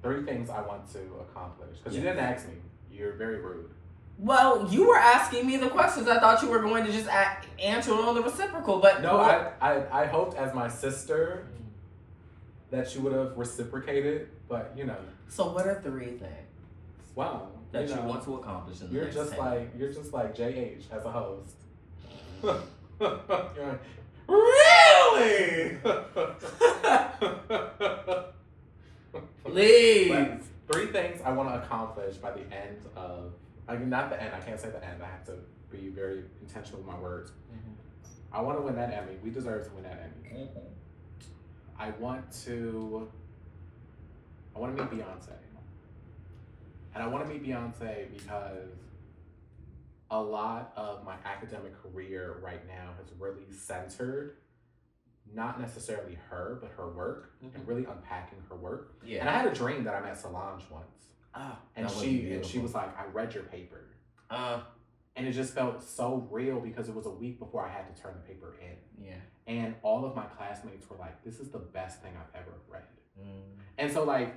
3 things I want to accomplish. Because you didn't ask me. You're very rude. Well, you were asking me the questions. I thought you were going to just answer on the reciprocal, but... No, I hoped as my sister that you would have reciprocated, but you know. So what are 3 things? Wow. That you want to accomplish in the you're next just 10 like years. you're just like JH as a host. You're like, really? Please. 3 things I want to accomplish by the end of. I mean, not the end. I can't say the end. I have to be very intentional with my words. Mm-hmm. I want to win that Emmy. We deserve to win that Emmy. Mm-hmm. I want to meet Beyonce. And I want to meet Beyonce because a lot of my academic career right now has really centered, not necessarily her, but her work, and really unpacking her work. Yeah. And I had a dream that I met Solange once. And she was like, I read your paper. And it just felt so real because it was a week before I had to turn the paper in. Yeah. And all of my classmates were like, this is the best thing I've ever read. And so like,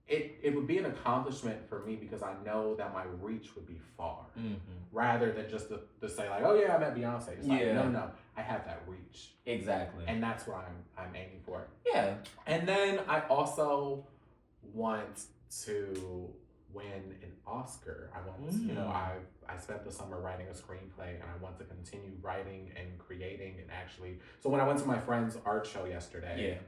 it would be an accomplishment for me because I know that my reach would be far. Rather than just to say like, oh yeah, I met Beyonce. It's like, no, I have that reach. Exactly. And that's what I'm aiming for. Yeah. And then I also want to win an Oscar. I want, you know, I spent the summer writing a screenplay and I want to continue writing and creating and actually. So when I went to my friend's art show yesterday,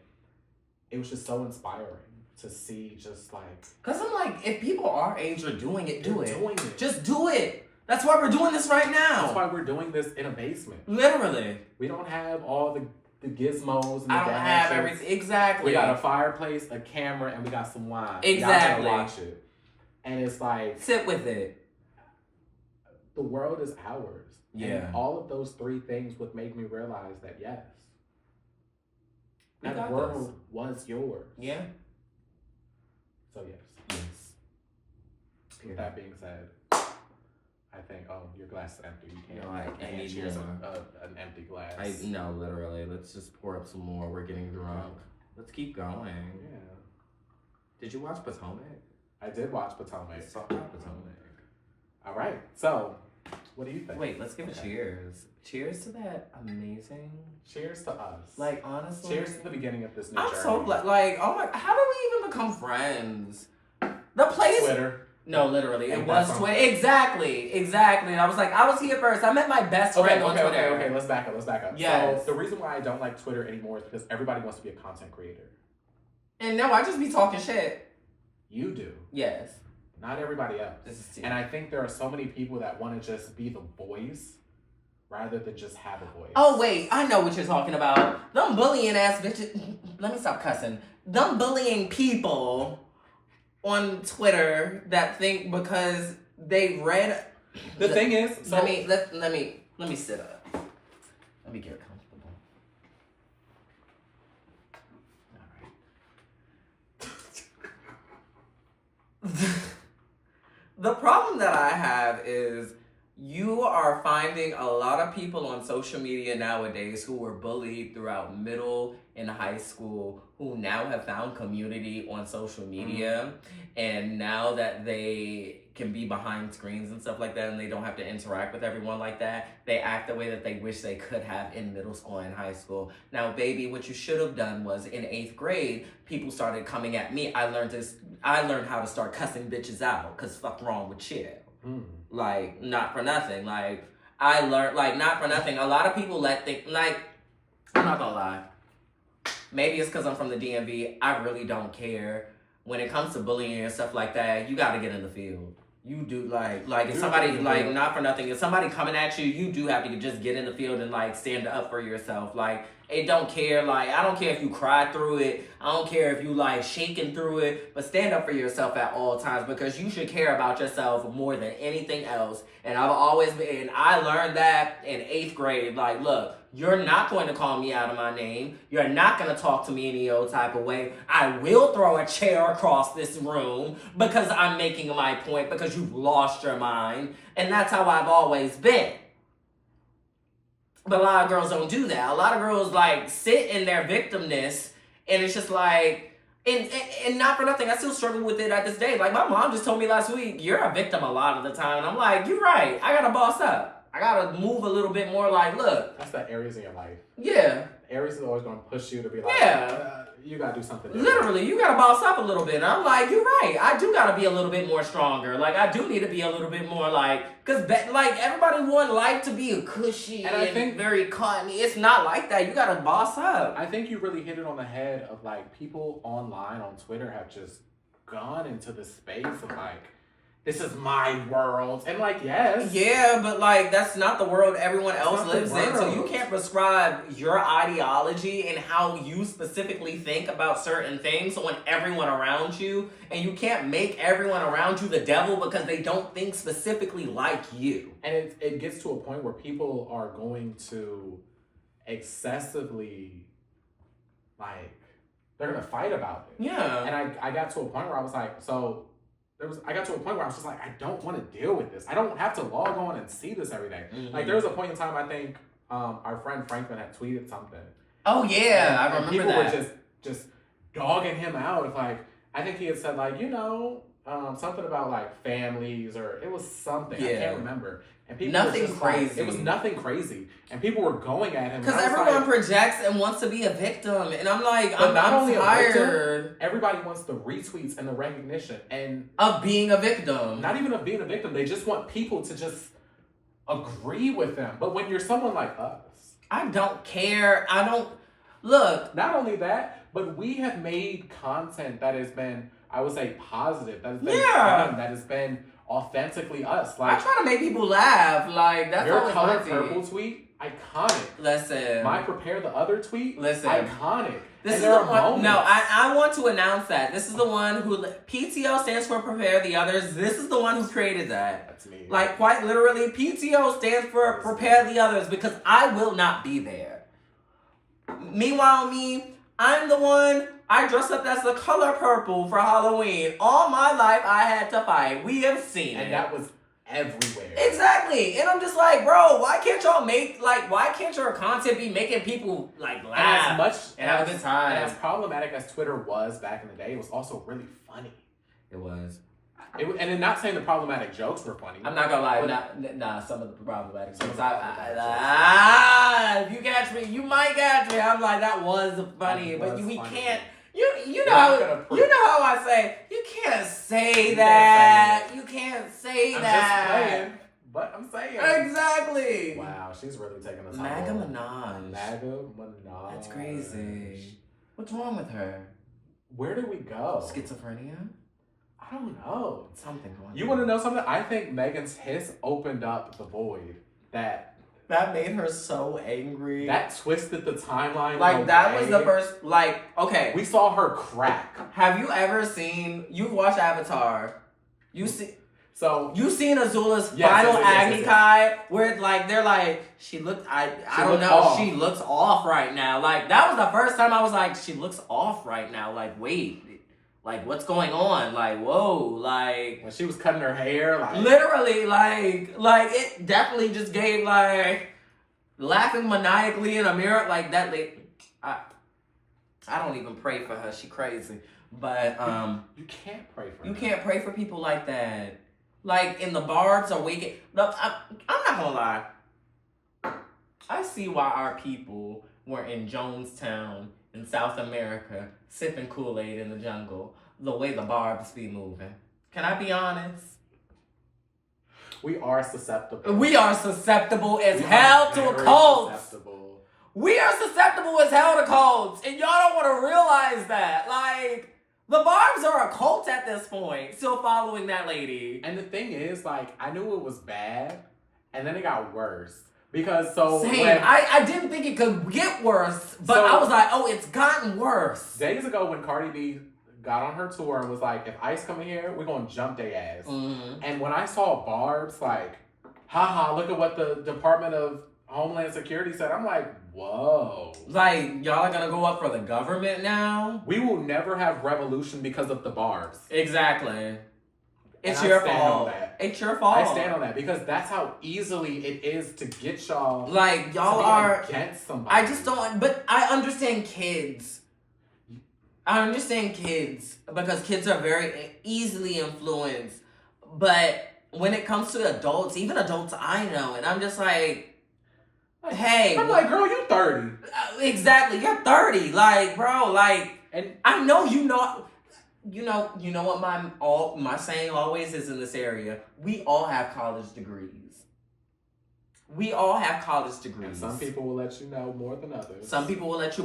it was just so inspiring to see just like. Cause I'm like, if people our age are doing it, do it. Just do it. That's why we're doing this right now. That's why we're doing this in a basement. Literally. We don't have all the gizmos and the I don't have everything. Exactly. We got a fireplace, a camera, and we got some wine. Exactly. Y'all gotta watch it. And it's like... Sit with it. The world is ours. Yeah. And all of those 3 things would make me realize that, yes, that world was yours. Yeah. So, yes. With that being said, I think, your glass is empty. You can't, I need cheers an empty glass. No, literally. Let's just pour up some more. We're getting drunk. Let's keep going. Yeah. Did you watch Potomac? I did watch Potomac. Let's talk about Potomac. All right. So, what do you think? Wait, let's give a cheers. Cheers to that amazing. Cheers to us. Like, honestly. Cheers to the beginning of this new journey. I'm so glad. Like, oh my, how did we even become friends? The place. Twitter. No, literally. It was Twitter. Exactly. And I was like, I was here first. I met my best friend on Twitter. Okay. Let's back up. Yes. So, the reason why I don't like Twitter anymore is because everybody wants to be a content creator. And no, I just be talking shit. You do. Yes. Not everybody else. And I think there are so many people that want to just be the voice rather than just have a voice. Oh, wait. I know what you're talking about. Them bullying ass bitches. Let me stop cussing. Them bullying people on Twitter that think because they read. The thing is, so let me sit up. Let me get comfortable. All right. The problem that I have is you are finding a lot of people on social media nowadays who were bullied throughout middle and high school who now have found community on social media. And now that they can be behind screens and stuff like that and they don't have to interact with everyone like that, they act the way that they wish they could have in middle school and high school. Now, baby, what you should have done was in 8th grade, people started coming at me. I learned how to start cussing bitches out because fuck wrong with shit. Like, not for nothing. Like, I learned, like, not for nothing. A lot of people I'm not gonna lie. Maybe it's because I'm from the DMV. I really don't care. When it comes to bullying and stuff like that, you gotta get in the field. You do, like if somebody, like, not for nothing, if somebody coming at you, you do have to just get in the field and, like, stand up for yourself. Like, it don't care, like, I don't care if you cry through it. I don't care if you, like, shaking through it. But stand up for yourself at all times because you should care about yourself more than anything else. And I've always been, and I learned that in 8th grade. Like, look, you're not going to call me out of my name. You're not going to talk to me any old type of way. I will throw a chair across this room because I'm making my point because you've lost your mind. And that's how I've always been. But a lot of girls don't do that. A lot of girls, like, sit in their victimness, and it's just like, and not for nothing, I still struggle with it at this day. Like, my mom just told me last week, you're a victim a lot of the time. And I'm like, you're right. I gotta boss up. I gotta move a little bit more like, look. That's the Aries in your life. Yeah. Aries is always gonna push you to be like, yeah, you gotta do something different. Literally, you gotta boss up a little bit. And I'm like, you're right. I do gotta be a little bit more stronger. Like, I do need to be a little bit more like, because like everybody want life to be cushy and I think very cottony. It's not like that. You gotta boss up. I think you really hit it on the head of like people online on Twitter have just gone into the space of like, this is my world. And like, yes. Yeah, but like, that's not the world everyone else lives in. So you can't prescribe your ideology and how you specifically think about certain things on everyone around you. And you can't make everyone around you the devil because they don't think specifically like you. And it gets to a point where people are going to excessively, like, they're going to fight about it. Yeah. And I got to a point where I was like, I got to a point where I was just like, I don't want to deal with this. I don't have to log on and see this every day. Mm-hmm. Like, there was a point in time, I think, our friend Franklin had tweeted something. Oh, yeah, I remember people that. People were just dogging him out. Like, I think he had said, like, something about, like, families, or it was something. Yeah. I can't remember. And people nothing crazy. Like, it was nothing crazy. And people were going at him. Because everyone projects and wants to be a victim. And I'm like, I'm tired. Victim, everybody wants the retweets and the recognition. And of being a victim. Not even of being a victim. They just want people to just agree with them. But when you're someone like us. I don't care. Look. Not only that, but we have made content that has been, I would say, positive. That has been fun. That has been authentically us. Like, I try to make people laugh. Like, that's your color purple tweet, iconic. Listen. My prepare the other tweet, iconic. This is the one. No, I want to announce that. This is the one who PTO stands for prepare the others. This is the one who created that. That's me. Like, quite literally, PTO stands for prepare the others because I will not be there. Meanwhile, I'm the one. I dressed up as the color purple for Halloween. All my life, I had to fight. We have seen it. And that was everywhere. Exactly. And I'm just like, bro, why can't your content be making people, like, laugh and have a good time? And as problematic as Twitter was back in the day, it was also really funny. It was. And not saying the problematic jokes were funny. I'm not gonna lie, some of the problematic jokes. If you catch me, you might catch me. I'm like, that was funny, but we can't. You know how I say, you can't say that. You can't say that. I'm just playing, but I'm saying. Exactly. Wow, she's really taking us MAGA Minaj. MAGA Minaj. That's crazy. What's wrong with her? Where do we go? Schizophrenia? I don't know. Something going on. You want to know something? I think Megan's hiss opened up the void that made her so angry. That twisted the timeline. Like, that was the first, like, okay. We saw her crack. Have you ever you've watched Avatar. You've seen Azula's final Agni Kai, where, like, they're like, she looks off right now. Like, that was the first time I was like, she looks off right now. Like, wait. Like, what's going on? Like, whoa, like... When she was cutting her hair, like... Literally, like, it definitely just gave, like... Laughing maniacally in a mirror, like, that lady... I don't even pray for her. She crazy. But, You can't pray for her. You can't pray for people like that. Like, in the barbs or wicked... No, I'm not gonna lie. I see why our people were in Jonestown in South America, sipping Kool-Aid in the jungle, the way the barbs be moving. Can I be honest? We are susceptible. We are susceptible as hell to a cult. We are susceptible as hell to cults, and y'all don't want to realize that. Like, the barbs are a cult at this point, still following that lady. And the thing is, like, I knew it was bad, and then it got worse. Because I didn't think it could get worse, but I was like, oh, it's gotten worse. Days ago when Cardi B got on her tour and was like, if ICE come in here, we're going to jump their ass. Mm-hmm. And when I saw barbs, like, haha, look at what the Department of Homeland Security said, I'm like, whoa. Like, y'all are going to go up for the government now? We will never have revolution because of the barbs. Exactly. It's your fault. It's your fault. I stand on that because that's how easily it is to get y'all. Like, y'all are against somebody. I just don't. But I understand kids. Because kids are very easily influenced. But when it comes to adults, even adults I know, and I'm just like, hey. I'm like, girl, you 30. Exactly, you're 30. Like, bro, like. And I know you know what my saying always is in this area. We all have college degrees. We all have college degrees. And some people will let you know more than others. Some people will let you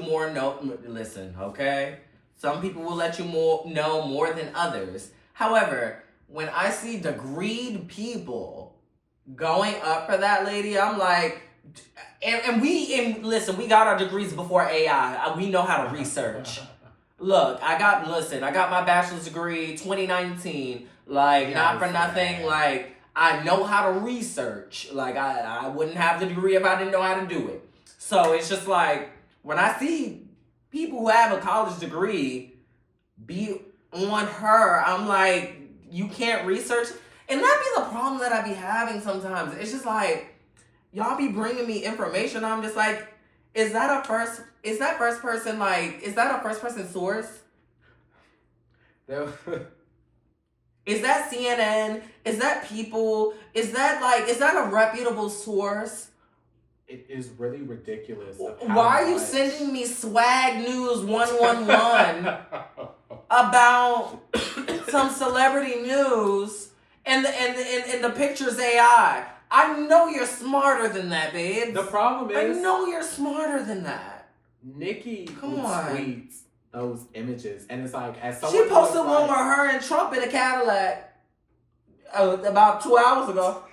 listen, okay? Some people will let you know more than others. However, when I see degreed people going up for that lady, I'm like, listen, we got our degrees before AI. We know how to research. Look, I got my bachelor's degree 2019. Like, not for nothing, like, I know how to research. Like, I wouldn't have the degree if I didn't know how to do it. So it's just like, when I see people who have a college degree be on her, I'm like, you can't research. And that be the problem that I be having sometimes. It's just like, y'all be bringing me information. I'm just like, is that a first person source? Is that CNN? Is that People? Is that a reputable source? It is really ridiculous. Why are you sending me Swag News 111 about some celebrity news and the picture's AI? I know you're smarter than that, babe. The problem is, I know you're smarter than that. Nikki tweets those images, and it's like, as someone she posted one with her and Trump in a Cadillac about 2 hours ago.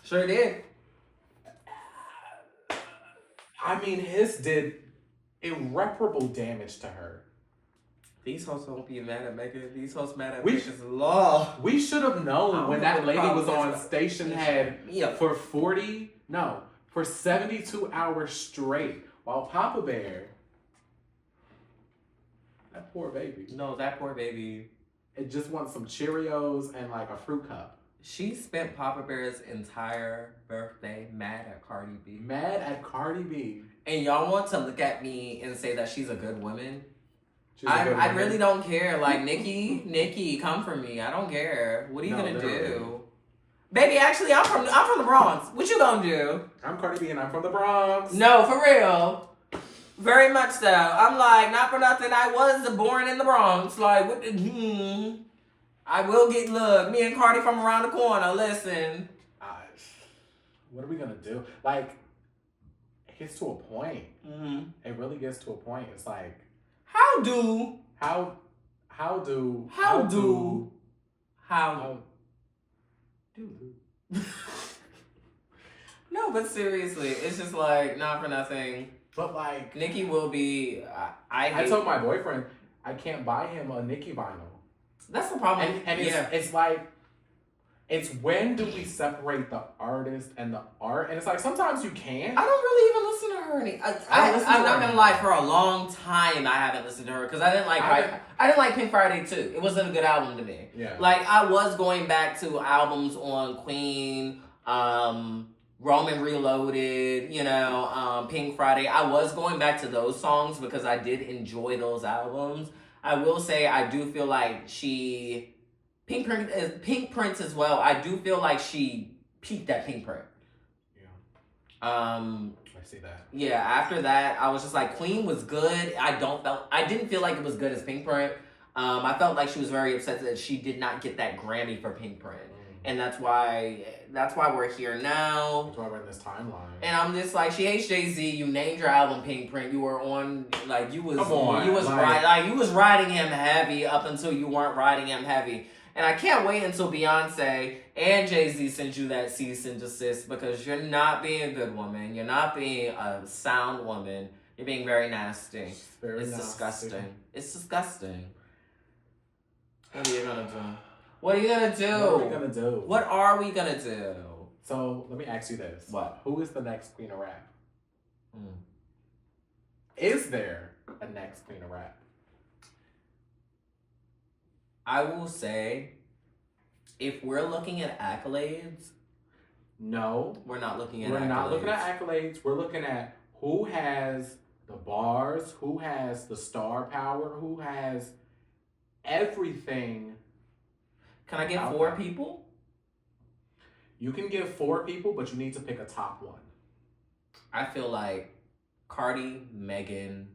Sure did. I mean, his did irreparable damage to her. These hosts don't be mad at Megan. These hosts mad at Megan's law. We should have known when that lady was on Station Head for 72 hours straight, while Papa Bear, that poor baby. No, that poor baby. It just wants some Cheerios and like a fruit cup. She spent Papa Bear's entire birthday mad at Cardi B. Mad at Cardi B. And y'all want to look at me and say that she's a good woman? I really don't care. Like, Nicki, come for me. I don't care. What are you gonna do? Baby, actually, I'm from the Bronx. What you gonna do? I'm Cardi B and I'm from the Bronx. No, for real. Very much so. I'm like, not for nothing, I was born in the Bronx. Like, what I will get, look, me and Cardi from around the corner, listen. What are we gonna do? Like, it gets to a point. Mm-hmm. It really gets to a point. It's like, How do? No, but seriously, it's just like, not for nothing. But like, Nicki will be. I told my boyfriend I can't buy him a Nicki vinyl. That's the problem. And it's like, it's when do we separate the artist and the art? And it's like, sometimes you can. I don't really even listen to her. I'm not gonna lie. For a long time, I haven't listened to her because I didn't like Pink Friday too. It wasn't a good album to me. Yeah. Like, I was going back to albums on Queen, Roman Reloaded, Pink Friday. I was going back to those songs because I did enjoy those albums. I will say I do feel like Pink Prince as well. I do feel like she peaked at Pink Print. Yeah. I see that. Yeah, after that, I was just like, Queen was good. I didn't feel like it was good as Pink Print. I felt like she was very upset that she did not get that Grammy for Pink Print. And that's why we're here now. That's why we're in this timeline. And I'm just like, she hates Jay-Z. You named your album Pink Print. You were on, like, you was riding him heavy up until you weren't riding him heavy. And I can't wait until Beyonce and Jay-Z send you that cease and desist, because you're not being a good woman. You're not being a sound woman. You're being very nasty. It's disgusting. It's disgusting. What are you gonna do? What are you gonna do? What are we gonna do? What are we gonna do? So let me ask you this. What? Who is the next queen of rap? Is there a next queen of rap? I will say, if we're looking at accolades, no. We're not looking at accolades. We're not looking at accolades. We're looking at who has the bars, who has the star power, who has everything. Can I get 4 people? You can give 4 people, but you need to pick a top one. I feel like Cardi, Megan,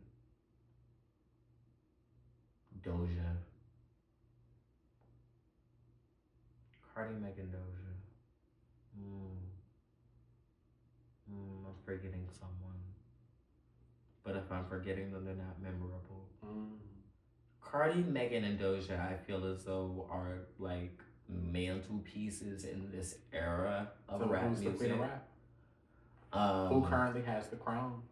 Doja. Cardi, Megan, Doja. I'm forgetting someone. But if I'm forgetting them, they're not memorable. Cardi, Megan, and Doja, I feel as though are like mantelpieces in this era of rap who's music. The queen of rap? Who currently has the crown?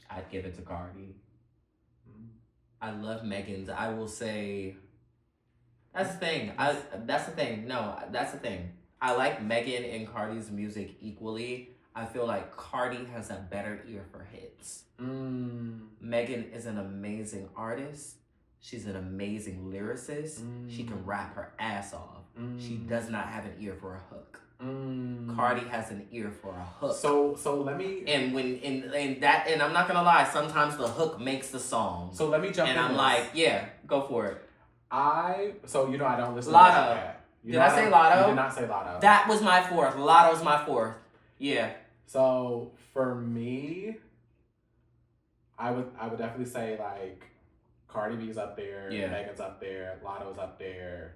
I'd give it to Cardi. I love Megan's. I will say. That's the thing. That's the thing. No, that's the thing. I like Megan and Cardi's music equally. I feel like Cardi has a better ear for hits. Megan is an amazing artist. She's an amazing lyricist. She can rap her ass off. She does not have an ear for a hook. Cardi has an ear for a hook. So let me. And and I'm not gonna lie. Sometimes the hook makes the song. So let me jump in. And I'm like, yeah, go for it. I don't listen Latto. to that. Did I say Latto? You did not say Latto. That was my fourth. Latto's my fourth. Yeah. So for me, I would definitely say like Cardi B's up there, Megan's up there, Latto's up there.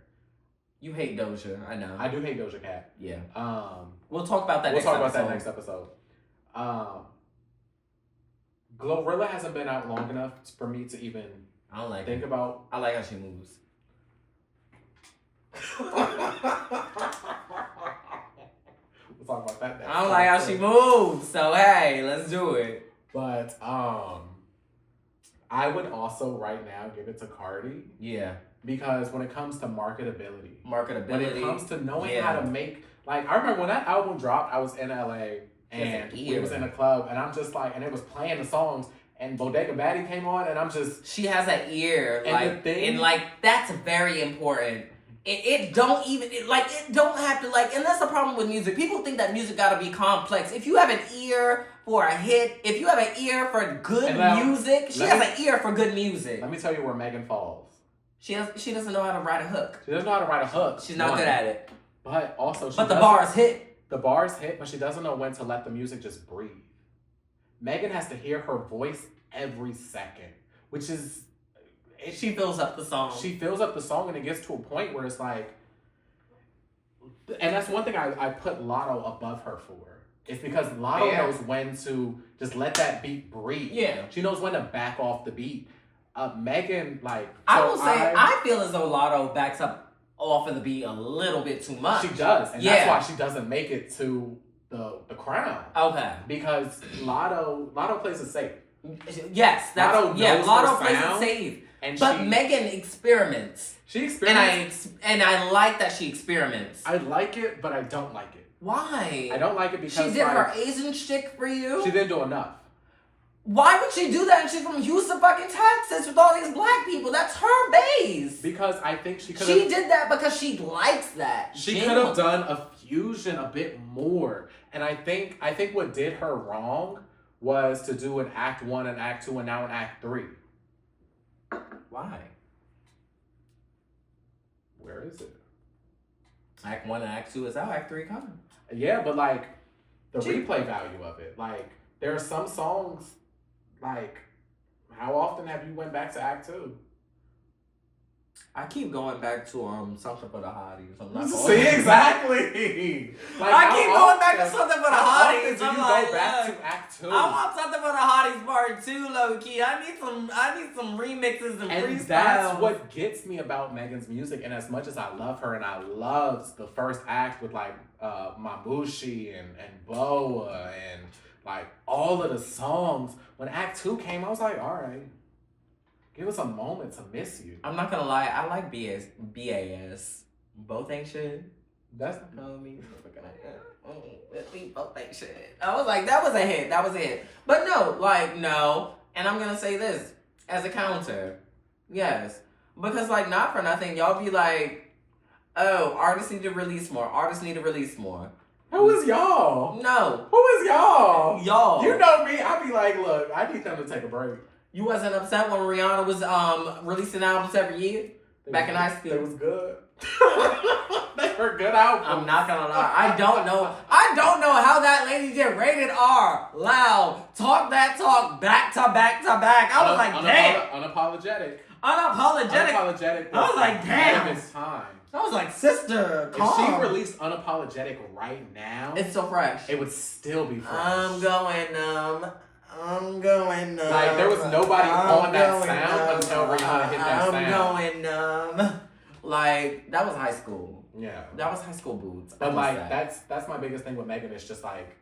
You hate Doja, I know. I do hate Doja Cat. Yeah. We'll talk about that next episode. Glorilla hasn't been out long enough for me to even think about. I like how she moves. We'll talk about that next. I don't like how she moves, so hey, let's do it. But I would also right now give it to Cardi. Yeah. Because when it comes to marketability, when it comes to knowing how to make, like, I remember when that album dropped, I was in LA and we was in a club and I'm just like, and it was playing the songs and Bodega Baddie came on and I'm just. She has an ear, and that's very important. It don't have to, like, and that's the problem with music. People think that music gotta be complex. If you have an ear for a hit, if you have an ear for good music, she has an ear for good music. Let me tell you where Megan falls. She doesn't know how to write a hook. She doesn't know how to write a hook. She's not good at it. But also, the bars hit. The bars hit, but she doesn't know when to let the music just breathe. Megan has to hear her voice every second, which is... She fills up the song. She fills up the song, and it gets to a point where it's like... And that's one thing I put Latto above her for. It's because Latto knows when to just let that beat breathe. Yeah. She knows when to back off the beat. Megan, like... I will say, I feel as though Latto backs up off of the beat a little bit too much. She does. And that's why she doesn't make it to the crown. Okay. Because Latto plays it safe. Yes. Latto plays it safe. But Megan experiments. She experiments. And I like that she experiments. I like it, but I don't like it. Why? I don't like it because... She did her Asian shtick for you? She didn't do enough. Why would she do that? And she's from Houston, fucking Texas, with all these black people. That's her base. Because I think she could. She did that because she likes that. She could have done a fusion a bit more, and I think what did her wrong was to do an Act 1 and Act 2 and now an Act 3. Why? Where is it? Act 1 and Act 2 is out. Act 3 coming. Yeah, but like the replay value of it, like there are some songs. Like, how often have you went back to Act 2? I keep going back to something for the hotties. I'm not See, exactly. Like, I keep going back to something for the hotties. I'm like, go back to Act 2. I want something for the hotties part 2, low key. I need some remixes and freestyles. And that's what gets me about Megan's music. And as much as I love her, and I loved the first act with like Mabushi and Boa and like all of the songs. When Act 2 came, I was like, all right, give us a moment to miss you. I'm not gonna lie, I like BAS. Both ain't shit. That's me. Both ain't shit. I was like, that was a hit. That was a hit. But no. And I'm gonna say this as a counter. Yes. Because like, not for nothing, y'all be like, oh, artists need to release more. Who is y'all? No. Who is y'all? Y'all. You know me. I be like, look, I need them to take a break. You wasn't upset when Rihanna was releasing albums every year? Back in high school? It was good. They were good albums. I'm not gonna lie. I don't know how that lady did rated R, loud, talk that talk, back to back to back. I was like, damn. Unapologetic. Unapologetic. I was like, damn. Of its time. I was like, sister, calm. If she released Unapologetic right now, it's so fresh. It would still be fresh. I'm going numb. Like, there was nobody on that sound until Rihanna hit that sound. I'm going numb. Like, that was high school. Yeah. That was high school boots. But, like, that's my biggest thing with Megan. It's just, like,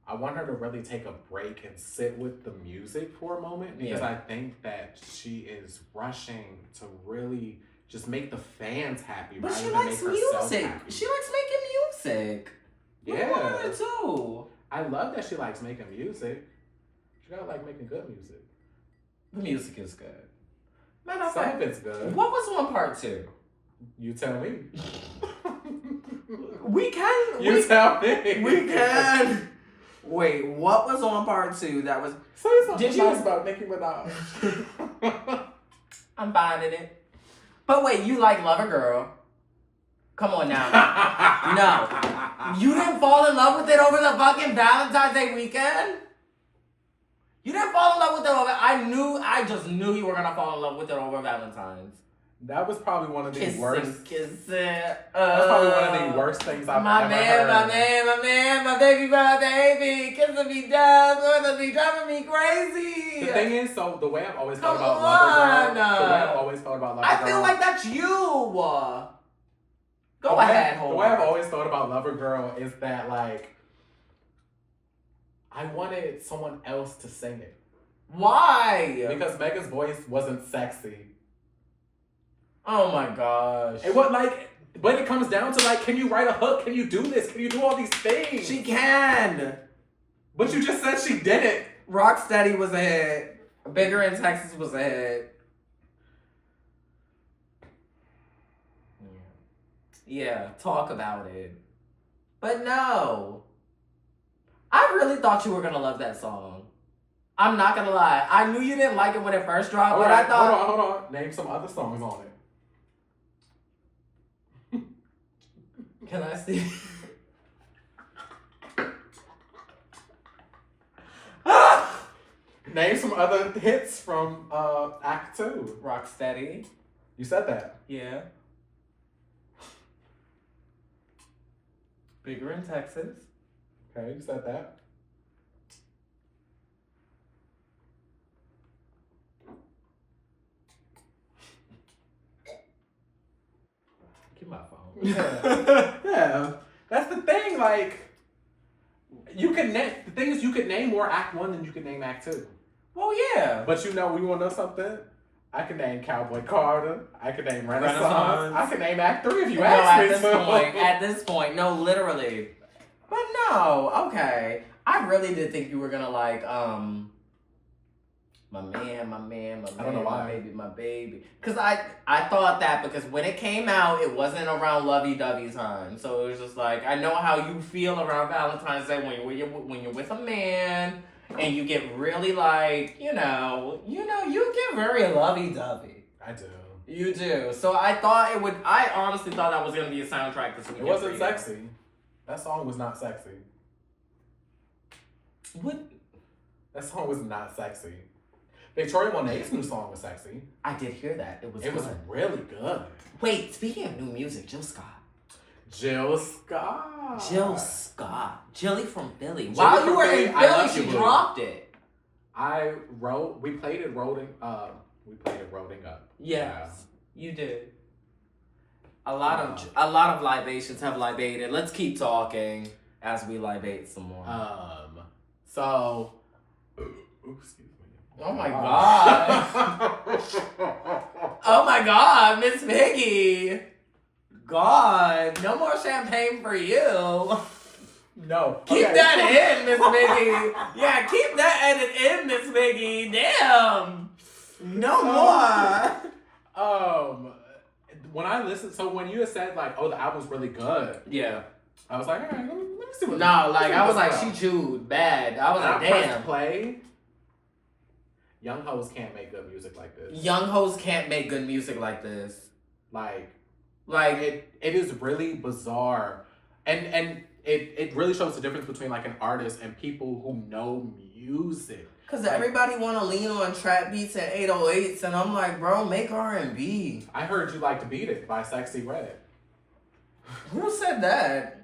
I want her to really take a break and sit with the music for a moment. Because I think that she is rushing to really just make the fans happy. But rather she than likes make herself music. happy. She likes making music. Yeah. What about her too? I love that she likes making music. She gotta like making good music. The music is good. Matter of Some fact, of it's good. what was on part 2? You tell me. We can. You tell me. We can. Wait, what was on part 2 that was... Say something nice about Nicki Minaj. I'm finding it. But wait, you like Lover Girl. Come on now. No. You didn't fall in love with it over the fucking Valentine's Day weekend? You didn't fall in love with it over... I just knew you were going to fall in love with it over Valentine's. That was probably one of the worst. Kissing. That's probably one of the worst things I've ever heard. My baby, kissing me down, gonna be driving me crazy. The thing is, so the way I've always thought about Lover Girl, I feel like that's you. Go ahead, The way I've always thought about Lover Girl is that, like, I wanted someone else to sing it. Why? Because Megan's voice wasn't sexy. Oh my gosh. It wasn't like, but it comes down to like, can you write a hook? Can you do this? Can you do all these things? She can. But you just said she didn't. Rocksteady was a hit. Bigger in Texas was a hit. Yeah, talk about it. But no. I really thought you were gonna love that song. I'm not gonna lie. I knew you didn't like it when it first dropped, but I thought... Hold on. Name some other songs on it. Can I see? Name some other hits from Act 2. Rocksteady. You said that. Yeah. Bigger in Texas. Okay, you said that. Get my phone. Yeah. Yeah. That's the thing, like, you can name, the thing is you could name more Act 1 than you could name Act 2. Well, yeah. But you know, we want to know something? I can name Cowboy Carter. I can name Renaissance. I can name Act 3 if you ask me. At this point, no, literally. But no, okay. I really did think you were gonna like, my man, I don't know why. my baby. Cause I thought that because when it came out, it wasn't around lovey-dovey time. So it was just like, I know how you feel around Valentine's Day when you're with a man and you get really like, you get very lovey-dovey. I do. You do. So I honestly thought that was gonna be a soundtrack this weekend. It wasn't sexy. That song was not sexy. What? That song was not sexy. Victoria Monet's new song was sexy. I did hear that. It was really good. Wait, speaking of new music, Jill Scott. Jill Scott. Jilly from Philly. While you were in Philly, she dropped it. We played it rolling up. Yes, you did. A lot of libations have libated. Let's keep talking as we libate some more. So, excuse me. Oh my god. Oh my god, Miss Piggy. God, no more champagne for you. No. Keep that in, Miss Piggy. Yeah, keep that edit in, Miss Piggy. Damn. No more. When you had said like, oh, the album's really good. Yeah. I was like, all right, let me see what. I was like, she chewed bad. I was like, damn. Play. Young hoes can't make good music like this. Young hoes can't make good music like this. Like Like it is really bizarre, and it really shows the difference between like an artist and people who know music. Cause everybody want to lean on trap beats and 808s, and I'm like, bro, make R&B. I heard you like to Beat It by Sexy Red. Who said that?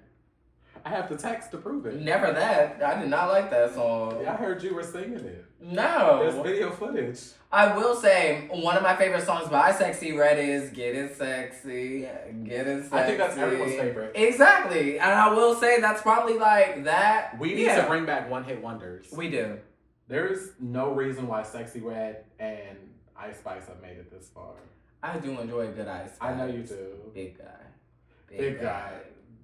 I have the text to prove it. Never that. I did not like that song. Yeah, I heard you were singing it. No. There's video footage. I will say, one of my favorite songs by Sexy Red is Get It Sexy. Get It Sexy. I think that's everyone's favorite. Exactly. And I will say that's probably like that. We need to bring back one-hit wonders. We do. There's no reason why Sexy Red and Ice Spice have made it this far. I do enjoy a good Ice Spice. I know you do. Big guy. Big guy.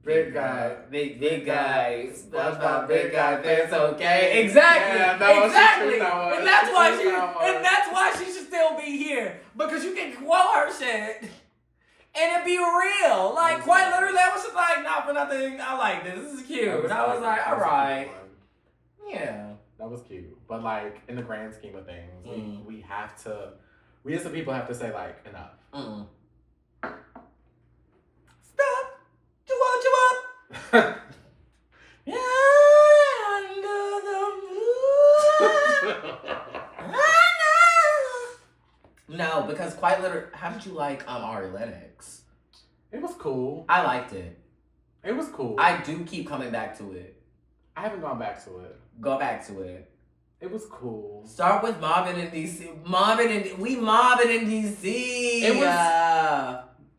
Big guy, big guy, SpongeBob, big guy, that's okay. Exactly, Yeah, exactly, and that's why she should still be here, because you can quote her shit and it be real. Like quite literally, I was just like, not for nothing. I like this. This is cute. And I was like, all right, yeah, that was cute. But like in the grand scheme of things, we have to, we as the people have to say like enough. Yeah, under the moon. No, because quite literally, how did you like Ari Lennox? It was cool. I liked it. It was cool. I do keep coming back to it. I haven't gone back to it. Go back to it. It was cool. Start with mobbing in DC. Mobbing in DC.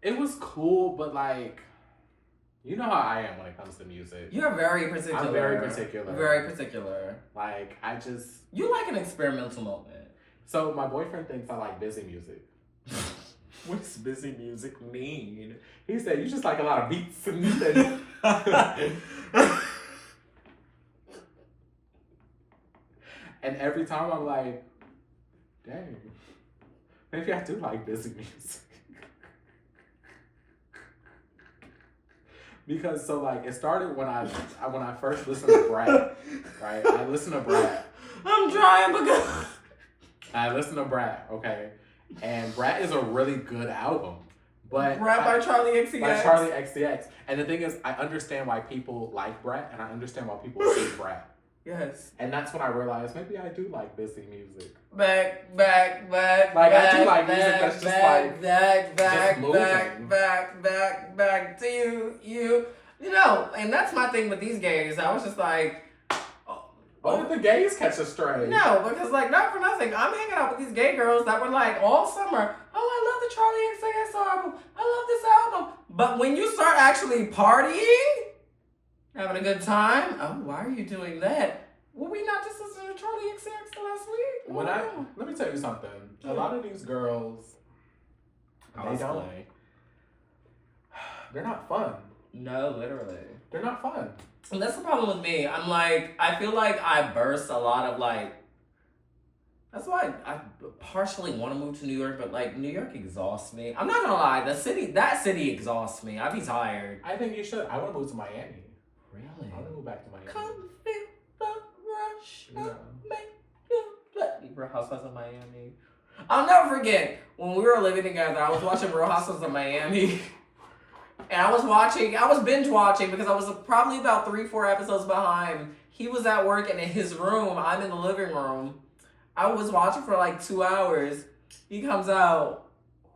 It was cool, but like, you know how I am when it comes to music. You're very particular. I'm very particular. Very particular. Like, I just... You like an experimental moment. So, my boyfriend thinks I like busy music. What does busy music mean? He said, you just like a lot of beats and... And every time I'm like, dang, maybe I do like busy music. Because so like it started when I first listened to Brat, right? I listened to Brat. I'm trying because I listened to Brat, okay, and Brat is a really good album, but Brat by Charlie XCX. By Charlie XCX, and the thing is, I understand why people like Brat, and I understand why people hate Brat. Yes. And that's when I realized maybe I do like busy music. Back. Like I do like music that's just like back to you. You know, and that's my thing with these gays. I was just like, why did the gays catch a stray? No, because like not for nothing, I'm hanging out with these gay girls that were like all summer, oh, I love the Charlie XCX album. I love this album. But when you start actually partying, having a good time, oh, why are you doing that? Were we not just listening to Charlie XCX last week? Let me tell you something. A lot of these girls, they're not fun. No, literally. They're not fun. And that's the problem with me. I'm like, I feel like I burst a lot of like, that's why I partially want to move to New York, but like New York exhausts me. I'm not gonna lie, that city exhausts me. I'd be tired. I think you should. I want to move to Miami. Really? I want to move back to Miami. Come feel the rush. Yeah. Make you Real Housewives of Miami. I'll never forget when we were living together. I was watching Real Housewives of Miami. And I was binge watching because I was probably about 3-4 episodes behind. He was at work and in his room, I'm in the living room. I was watching for like 2 hours. He comes out.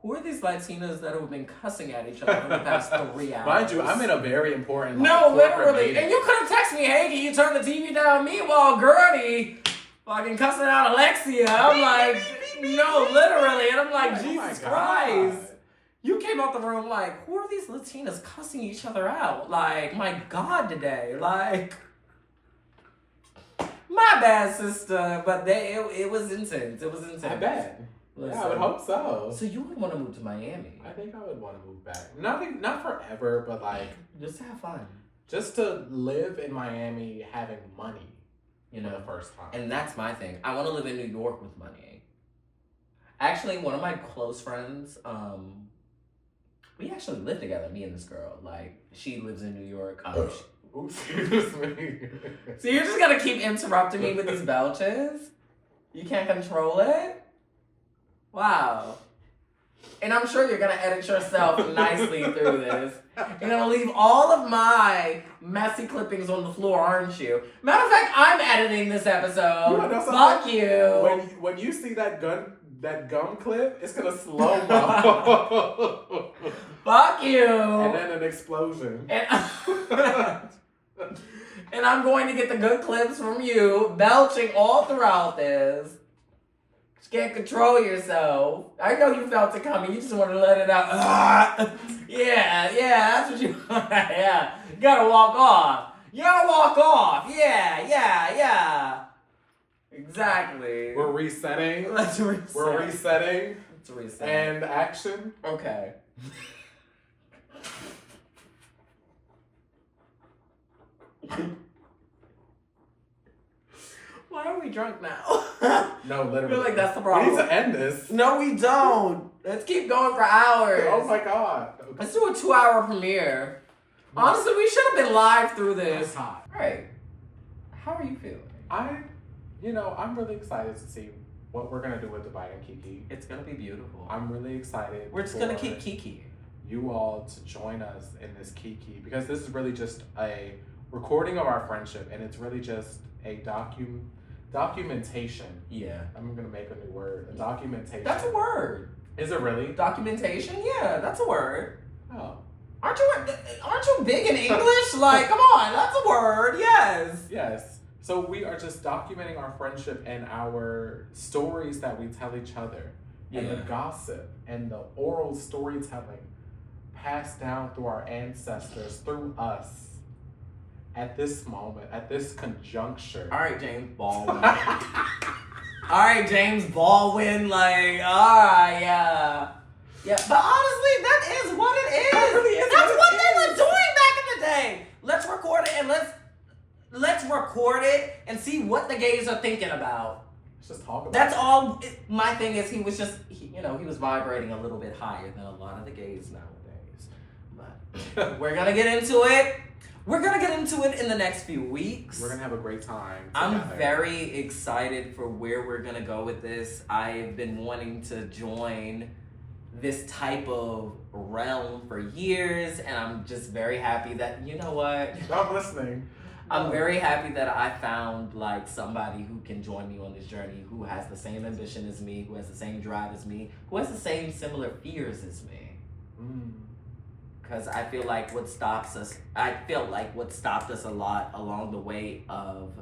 Who are these Latinas that have been cussing at each other for the past 3 hours? Mind you, I'm in a very important literally. meeting. And you could have texted me, hey, can you turn the TV down? Meanwhile, Gertie fucking cussing out Alexia. I'm like, no, literally. And I'm like, Jesus Christ. You came out the room like, who are these Latinas cussing each other out? Like, my God, today. Like, my bad, sister. But it was intense. It was intense. I bet. Listen. Yeah, I would hope so. So you would want to move to Miami? I think I would want to move back. Not forever, but like just to have fun. Just to live in Miami, having money, for the first time. And that's my thing. I want to live in New York with money. Actually, one of my close friends, we actually live together. Me and this girl. Like, she lives in New York. Excuse me. So you're just gonna keep interrupting me with these belches? You can't control it? Wow. And I'm sure you're going to edit yourself nicely through this. You're going to leave all of my messy clippings on the floor, aren't you? Matter of fact, I'm editing this episode. Fuck you. When you see that gum clip, it's going to slow-mo. Fuck you. And then an explosion. And I'm going to get the good clips from you, belching all throughout this. You can't control yourself. I know you felt it coming. You just want to let it out. Yeah, that's what you want. Yeah. You gotta walk off. Yeah. Exactly. We're resetting. Let's reset. We're resetting. Let's reset. And action. Okay. Why are we drunk now? No, literally. I feel like that's the problem. We need to end this. No, we don't. Let's keep going for hours. Oh my god. Okay. Let's do a 2-hour premiere. Honestly, we should have been live through this. That's hot. Alright. How are you feeling? I'm really excited to see what we're gonna do with Dubai and Kiki. It's gonna be beautiful. I'm really excited. We're just gonna keep Kiki. You all to join us in this Kiki, because this is really just a recording of our friendship, and it's really just a documentation. Yeah. I'm gonna make a new word. A documentation. That's a word. Is it really? Documentation? Yeah, that's a word. Oh. Aren't you big in English? Like, come on, that's a word. Yes. Yes. So we are just documenting our friendship and our stories that we tell each other. Yeah. And the gossip and the oral storytelling passed down through our ancestors, through us. At this moment, at this conjuncture. All right, James Baldwin. Like, all right, yeah. Yeah, but honestly, that is what it is. That really is That's what it they is. were doing back in the day. Let's record it and let's record it and see what the gays are thinking about. Let's just talk about That's it. all. My thing is, he was vibrating a little bit higher than a lot of the gays nowadays. But we're gonna get into it. We're gonna get into it in the next few weeks. We're gonna have a great time together. I'm very excited for where we're gonna go with this. I've been wanting to join this type of realm for years, and I'm just very happy that, you know what? I'm listening. I'm very happy that I found like somebody who can join me on this journey, who has the same ambition as me, who has the same drive as me, who has the same similar fears as me. Because I feel like what stopped us a lot along the way of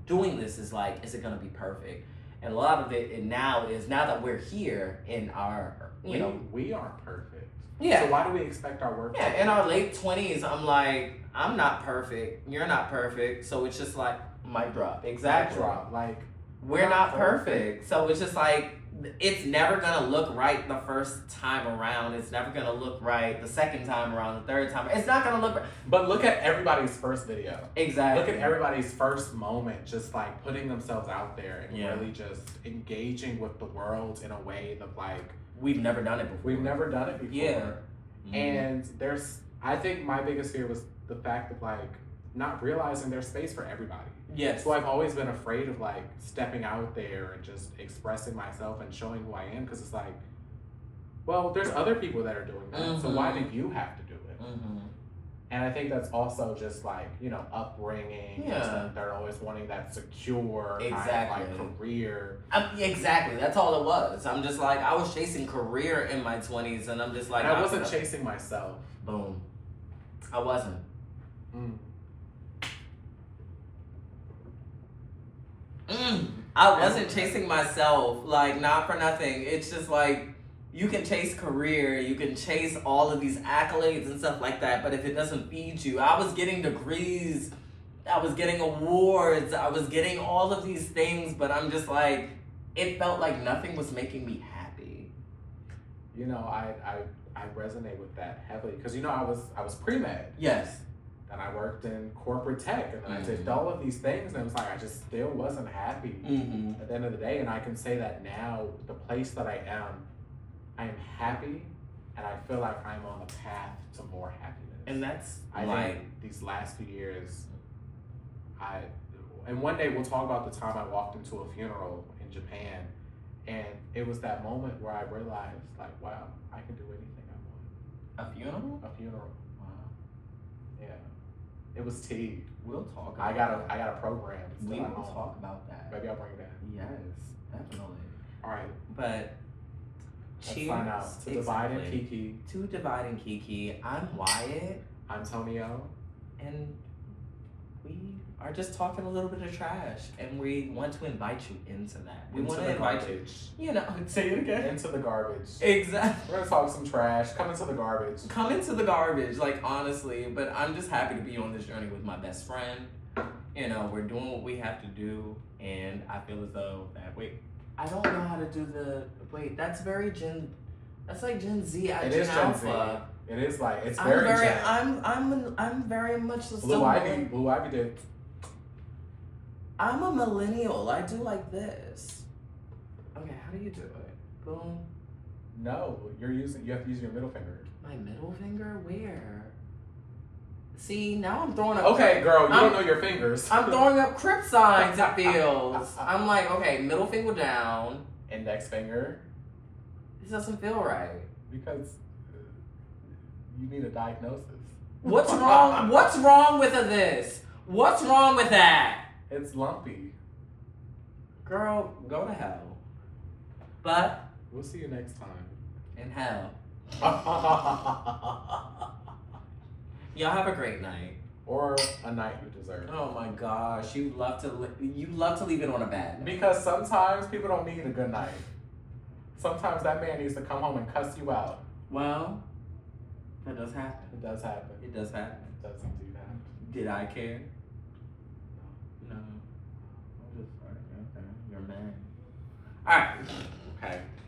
doing this is like, is it going to be perfect? And a lot of it now that we're here in our, we aren't perfect. Yeah. So why do we expect our work? Yeah, in our late 20s, I'm like, I'm not perfect. You're not perfect. So it's just like, mic drop. Exactly. Mic drop. Like, we're not perfect. So it's just like, it's never gonna look right the first time around. It's never gonna look right the second time around, the third time. It's not gonna look right. But look at everybody's first video. Exactly. Look at everybody's first moment, just like putting themselves out there and really just engaging with the world in a way that like we've never done it before. We've never done it before. Yeah. Mm-hmm. And I think my biggest fear was the fact of like not realizing there's space for everybody. Yes. So I've always been afraid of like stepping out there and just expressing myself and showing who I am, because it's like, well, there's other people that are doing that, so why do you have to do it? And I think that's also just like, upbringing. Yeah. They're always wanting that secure kind of like career. Exactly. That's all it was. I'm just like, I was chasing career in my 20s, and I'm just like, and I wasn't chasing myself. Boom. I wasn't. I wasn't chasing myself, like, not for nothing. It's just like, you can chase career, you can chase all of these accolades and stuff like that, but if it doesn't feed you, I was getting degrees, I was getting awards, I was getting all of these things, but I'm just like, it felt like nothing was making me happy. I resonate with that heavily, because I was pre-med. Yes. And I worked in corporate tech, and then I did all of these things, and it was like I just still wasn't happy at the end of the day. And I can say that now, the place that I am happy, and I feel like I'm on the path to more happiness. And that's I think these last few years, and one day we'll talk about the time I walked into a funeral in Japan, and it was that moment where I realized, like, wow, I can do anything I want. A funeral? A funeral. Wow. Yeah. It was tea. We'll talk about I got a program. We will talk about that. Maybe I'll bring it in. Yes, definitely. All right. But let's find out. To Divide and Kiki. To Divide and Kiki. I'm Wyett. I'm Tonio. And we are just talking a little bit of trash. And we want to invite you into that. We want to invite you. You know, say it again. Into the garbage. Exactly. We're going to talk some trash. Come into the garbage. Come into the garbage, like, honestly. But I'm just happy to be on this journey with my best friend. You know, we're doing what we have to do. And I feel as though that, I don't know how to do that's very that's like Gen Z. It is Gen Alpha. Z. It is like, it's very Gen. I'm very much the Blue Ivy did. I'm a millennial. I do like this. Okay, how do you do it? Boom. No, you have to use your middle finger. My middle finger? Where? See, now I'm throwing up. Okay, girl, you don't know your fingers. I'm throwing up crip signs, it feels. I'm like, okay, middle finger down. Index finger. This doesn't feel right. Because you need a diagnosis. What's wrong? What's wrong with this? What's wrong with that? It's lumpy. Girl, go to hell. But we'll see you next time. In hell. Y'all have a great night. Or a night you deserve. Oh my gosh, you love to leave it on a bad note. Because sometimes people don't need a good night. Sometimes that man needs to come home and cuss you out. Well, that does happen. It does happen. It does happen. It does indeed happen. Did I care? No. I'm just sorry. Okay. You're mad. Alright. Okay.